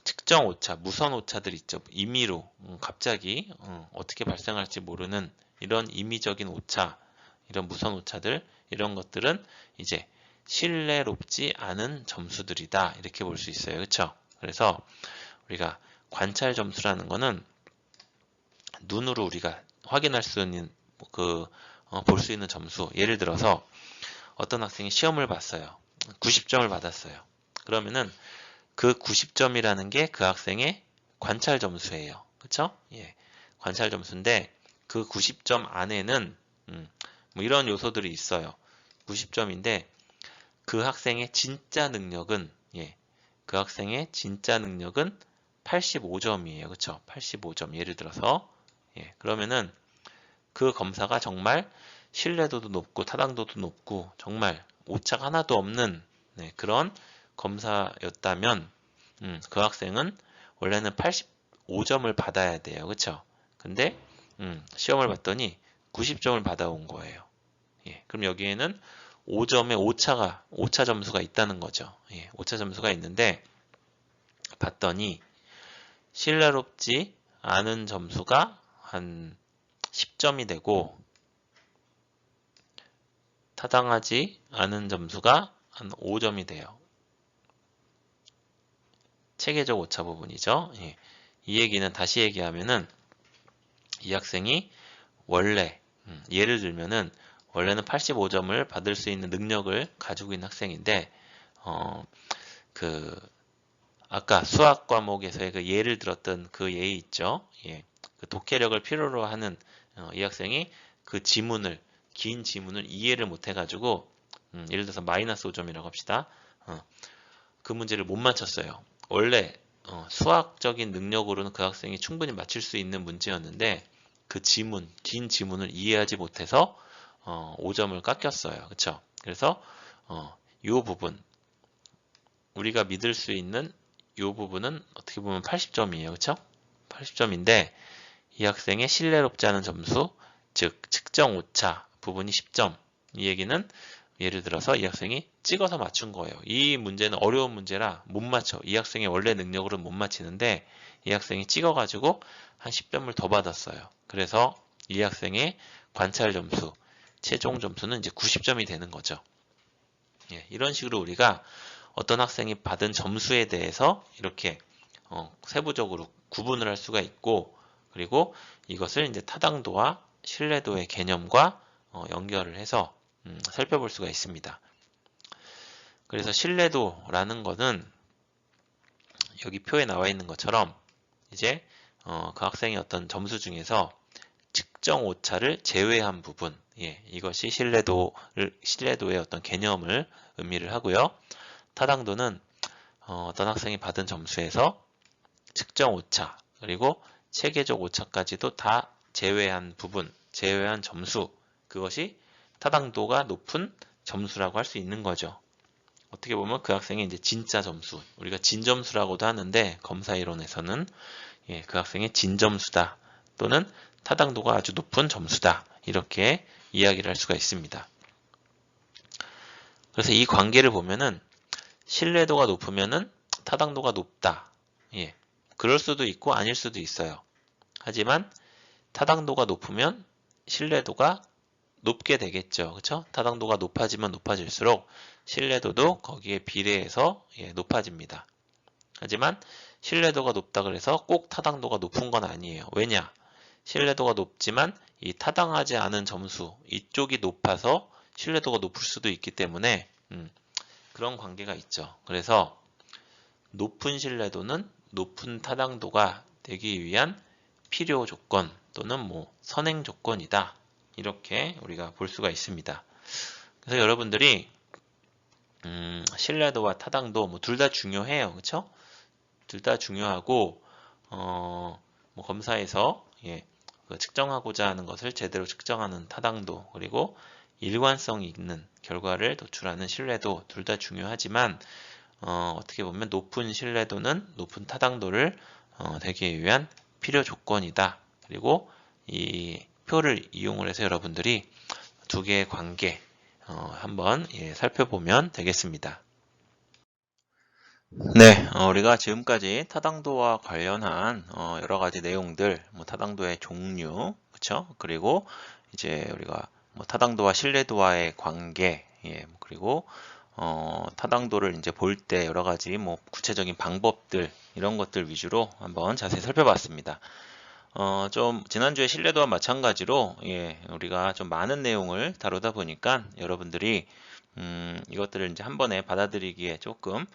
A: 측정 오차, 무선 오차들 있죠. 임의로 갑자기 어떻게 발생할지 모르는 이런 임의적인 오차, 이런 무선 오차들, 이런 것들은 이제 신뢰롭지 않은 점수들이다. 이렇게 볼 수 있어요. 그렇죠? 그래서 우리가 관찰 점수라는 거는 눈으로 우리가 확인할 수 있는 볼 수 있는 점수. 예를 들어서 어떤 학생이 시험을 봤어요. 90점을 받았어요. 그러면은 그 90점이라는 게 그 학생의 관찰 점수예요. 그쵸? 관찰 점수인데 그 90점 안에는 뭐 이런 요소들이 있어요. 90점인데 그 학생의 진짜 능력은 85점이에요. 그쵸? 85점. 예를 들어서 그러면은 그 검사가 정말 신뢰도도 높고 타당도도 높고 정말 오차가 하나도 없는 그런 검사였다면 그 학생은 원래는 85점을 받아야 돼요. 그쵸? 근데 시험을 봤더니 90점을 받아온 거예요. 그럼 여기에는 5점의 오차 점수가 있다는 거죠. 오차 점수가 있는데 봤더니 신뢰롭지 아는 점수가 한 10점이 되고 타당하지 않은 점수가 한 5점이 돼요. 체계적 오차 부분이죠. 예. 이 얘기는 다시 얘기하면은 이 학생이 원래 예를 들면은 원래는 85점을 받을 수 있는 능력을 가지고 있는 학생인데 그 아까 수학 과목에서의 그 예를 들었던 그 예 있죠. 예. 그 독해력을 필요로 하는 이 학생이 그 지문을 긴 지문을 이해를 못 해가지고 예를 들어서 마이너스 5점이라고 합시다. 그 문제를 못 맞췄어요. 원래 수학적인 능력으로는 그 학생이 충분히 맞출 수 있는 문제였는데 그 지문, 긴 지문을 이해하지 못해서 5점을 깎였어요. 그쵸? 그래서 이 부분 우리가 믿을 수 있는 이 부분은 어떻게 보면 80점이에요. 그쵸? 80점인데 이 학생의 신뢰롭지 않은 점수, 즉 측정 오차 부분이 10점. 이 얘기는 예를 들어서 이 학생이 찍어서 맞춘 거예요. 이 문제는 어려운 문제라 못 맞춰. 이 학생의 원래 능력으로는 못 맞히는데 이 학생이 찍어가지고 한 10점을 더 받았어요. 그래서 이 학생의 관찰 점수, 최종 점수는 이제 90점이 되는 거죠. 예, 이런 식으로 우리가 어떤 학생이 받은 점수에 대해서 이렇게 세부적으로 구분을 할 수가 있고 그리고 이것을 이제 타당도와 신뢰도의 개념과 연결을 해서 살펴볼 수가 있습니다. 그래서 신뢰도라는 것은 여기 표에 나와 있는 것처럼 이제 그 학생의 어떤 점수 중에서 측정 오차를 제외한 부분, 예, 이것이 신뢰도의 어떤 개념을 의미를 하고요. 타당도는 어떤 학생이 받은 점수에서 측정 오차 그리고 체계적 오차까지도 다 제외한 부분, 제외한 점수, 그것이 타당도가 높은 점수라고 할 수 있는 거죠. 어떻게 보면 그 학생의 이제 진짜 점수, 우리가 진점수라고도 하는데 검사 이론에서는 예, 그 학생의 진점수다 또는 타당도가 아주 높은 점수다 이렇게 이야기를 할 수가 있습니다. 그래서 이 관계를 보면은 신뢰도가 높으면은 타당도가 높다. 예, 그럴 수도 있고 아닐 수도 있어요. 하지만 타당도가 높으면 신뢰도가 높게 되겠죠. 그렇죠? 타당도가 높아지면 높아질수록 신뢰도도 거기에 비례해서 높아집니다. 하지만 신뢰도가 높다 그래서 꼭 타당도가 높은 건 아니에요. 왜냐? 신뢰도가 높지만 이 타당하지 않은 점수 이쪽이 높아서 신뢰도가 높을 수도 있기 때문에 그런 관계가 있죠. 그래서 높은 신뢰도는 높은 타당도가 되기 위한 필요 조건 또는 뭐 선행 조건이다. 이렇게 우리가 볼 수가 있습니다. 그래서 여러분들이 신뢰도와 타당도 뭐 둘 다 중요해요. 그렇죠? 둘 다 중요하고 뭐 검사에서 그 측정하고자 하는 것을 제대로 측정하는 타당도 그리고 일관성 있는 결과를 도출하는 신뢰도 둘 다 중요하지만 어떻게 보면 높은 신뢰도는 높은 타당도를 되기 위한 필요 조건이다. 그리고 이 표를 이용을 해서 여러분들이 두 개의 관계 한번 살펴보면 되겠습니다. 네, 우리가 지금까지 타당도와 관련한 여러 가지 내용들, 뭐 타당도의 종류, 그렇죠? 그리고 이제 우리가 뭐 타당도와 신뢰도와의 관계, 그리고 타당도를 이제 볼 때 여러 가지 뭐 구체적인 방법들 이런 것들 위주로 한번 자세히 살펴봤습니다. 좀 지난주에 신뢰도와 마찬가지로 우리가 좀 많은 내용을 다루다 보니까 여러분들이 이것들을 이제 한 번에 받아들이기에 조금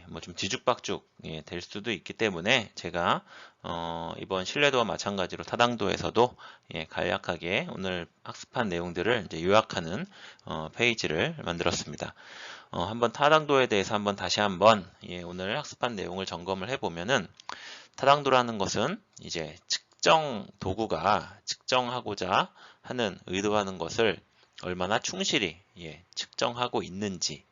A: 뭐 좀 뒤죽박죽 될 수도 있기 때문에 제가 이번 신뢰도와 마찬가지로 타당도에서도 간략하게 오늘 학습한 내용들을 이제 요약하는 페이지를 만들었습니다. 한번 타당도에 대해서 한번 다시 한번 오늘 학습한 내용을 점검을 해보면은 타당도라는 것은 이제 측정 도구가 측정하고자 하는 의도하는 것을 얼마나 충실히 측정하고 있는지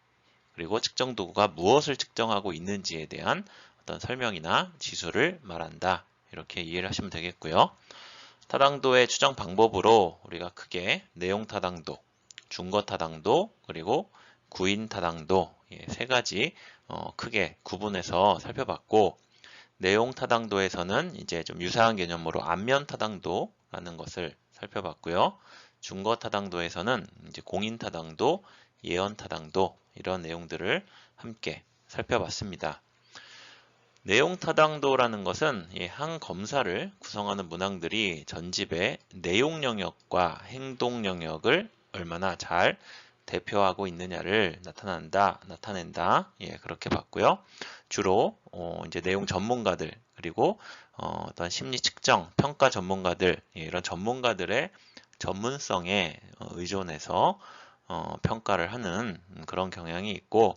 A: 그리고 측정 도구가 무엇을 측정하고 있는지에 대한 어떤 설명이나 지수를 말한다. 이렇게 이해를 하시면 되겠고요. 타당도의 추정 방법으로 우리가 크게 내용 타당도, 준거 타당도, 그리고 구인 타당도 세 가지 크게 구분해서 살펴봤고 내용 타당도에서는 이제 좀 유사한 개념으로 안면 타당도라는 것을 살펴봤고요. 중거 타당도에서는 이제 공인 타당도, 예언 타당도 이런 내용들을 함께 살펴봤습니다. 내용 타당도라는 것은 한 검사를 구성하는 문항들이 전집의 내용 영역과 행동 영역을 얼마나 잘 대표하고 있느냐를 나타낸다. 그렇게 봤고요. 주로 이제 내용 전문가들 그리고 어떤 심리 측정, 평가 전문가들 이런 전문가들의 전문성에 의존해서 평가를 하는 그런 경향이 있고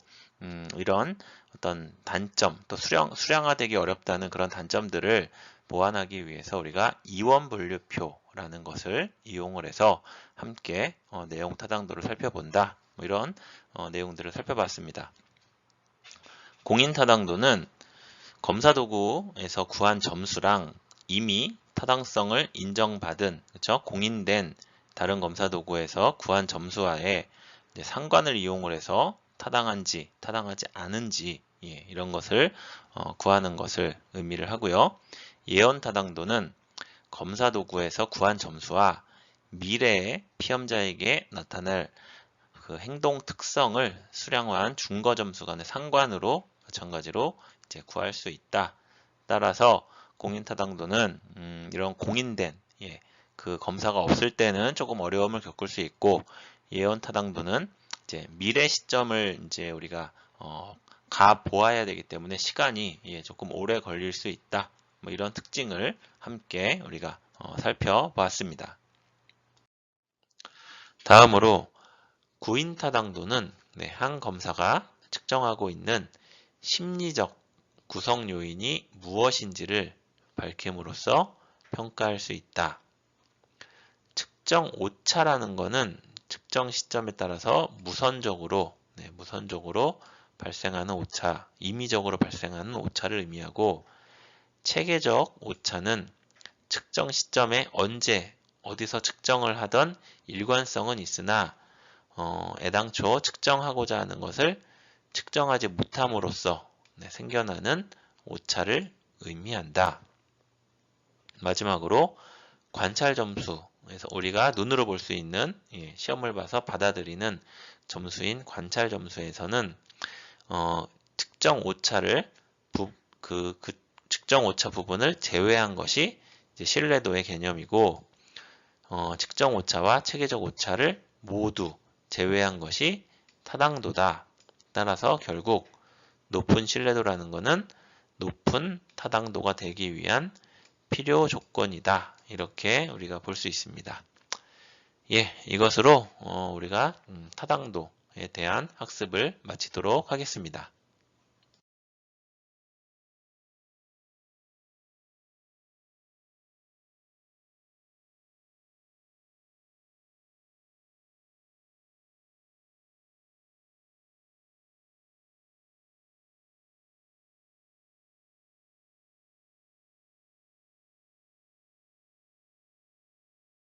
A: 이런 어떤 단점 또 수량화되기 어렵다는 그런 단점들을 보완하기 위해서 우리가 이원분류표라는 것을 이용을 해서 함께 내용 타당도를 살펴본다. 뭐 이런 내용들을 살펴봤습니다. 공인 타당도는 검사 도구에서 구한 점수랑 이미 타당성을 인정받은 그렇죠? 공인된 다른 검사 도구에서 구한 점수와의 상관을 이용을 해서 타당한지 타당하지 않은지 이런 것을 구하는 것을 의미를 하고요. 예언 타당도는 검사 도구에서 구한 점수와 미래의 피험자에게 나타날 그 행동 특성을 수량화한 중거 점수 간의 상관으로 마찬가지로 이제 구할 수 있다. 따라서 공인 타당도는 이런 공인된 그 검사가 없을 때는 조금 어려움을 겪을 수 있고 예언 타당도는 이제 미래 시점을 이제 우리가 가 보아야 되기 때문에 시간이 조금 오래 걸릴 수 있다. 뭐 이런 특징을 함께 우리가 살펴보았습니다. 다음으로 구인 타당도는 한 검사가 측정하고 있는 심리적 구성 요인이 무엇인지를 밝힘으로써 평가할 수 있다. 측정 오차라는 것은 측정 시점에 따라서 무선적으로 발생하는 오차, 임의적으로 발생하는 오차를 의미하고 체계적 오차는 측정 시점에 언제 어디서 측정을 하던 일관성은 있으나 애당초 측정하고자 하는 것을 측정하지 못함으로써 생겨나는 오차를 의미한다. 마지막으로 관찰 점수에서 우리가 눈으로 볼 수 있는 시험을 봐서 받아들이는 점수인 관찰 점수에서는 측정 오차를 그 측정 오차 부분을 제외한 것이 이제 신뢰도의 개념이고 측정 오차와 체계적 오차를 모두 제외한 것이 타당도다. 따라서 결국 높은 신뢰도라는 것은 높은 타당도가 되기 위한 필요 조건이다. 이렇게 우리가 볼 수 있습니다. 이것으로 우리가 타당도에 대한 학습을 마치도록 하겠습니다.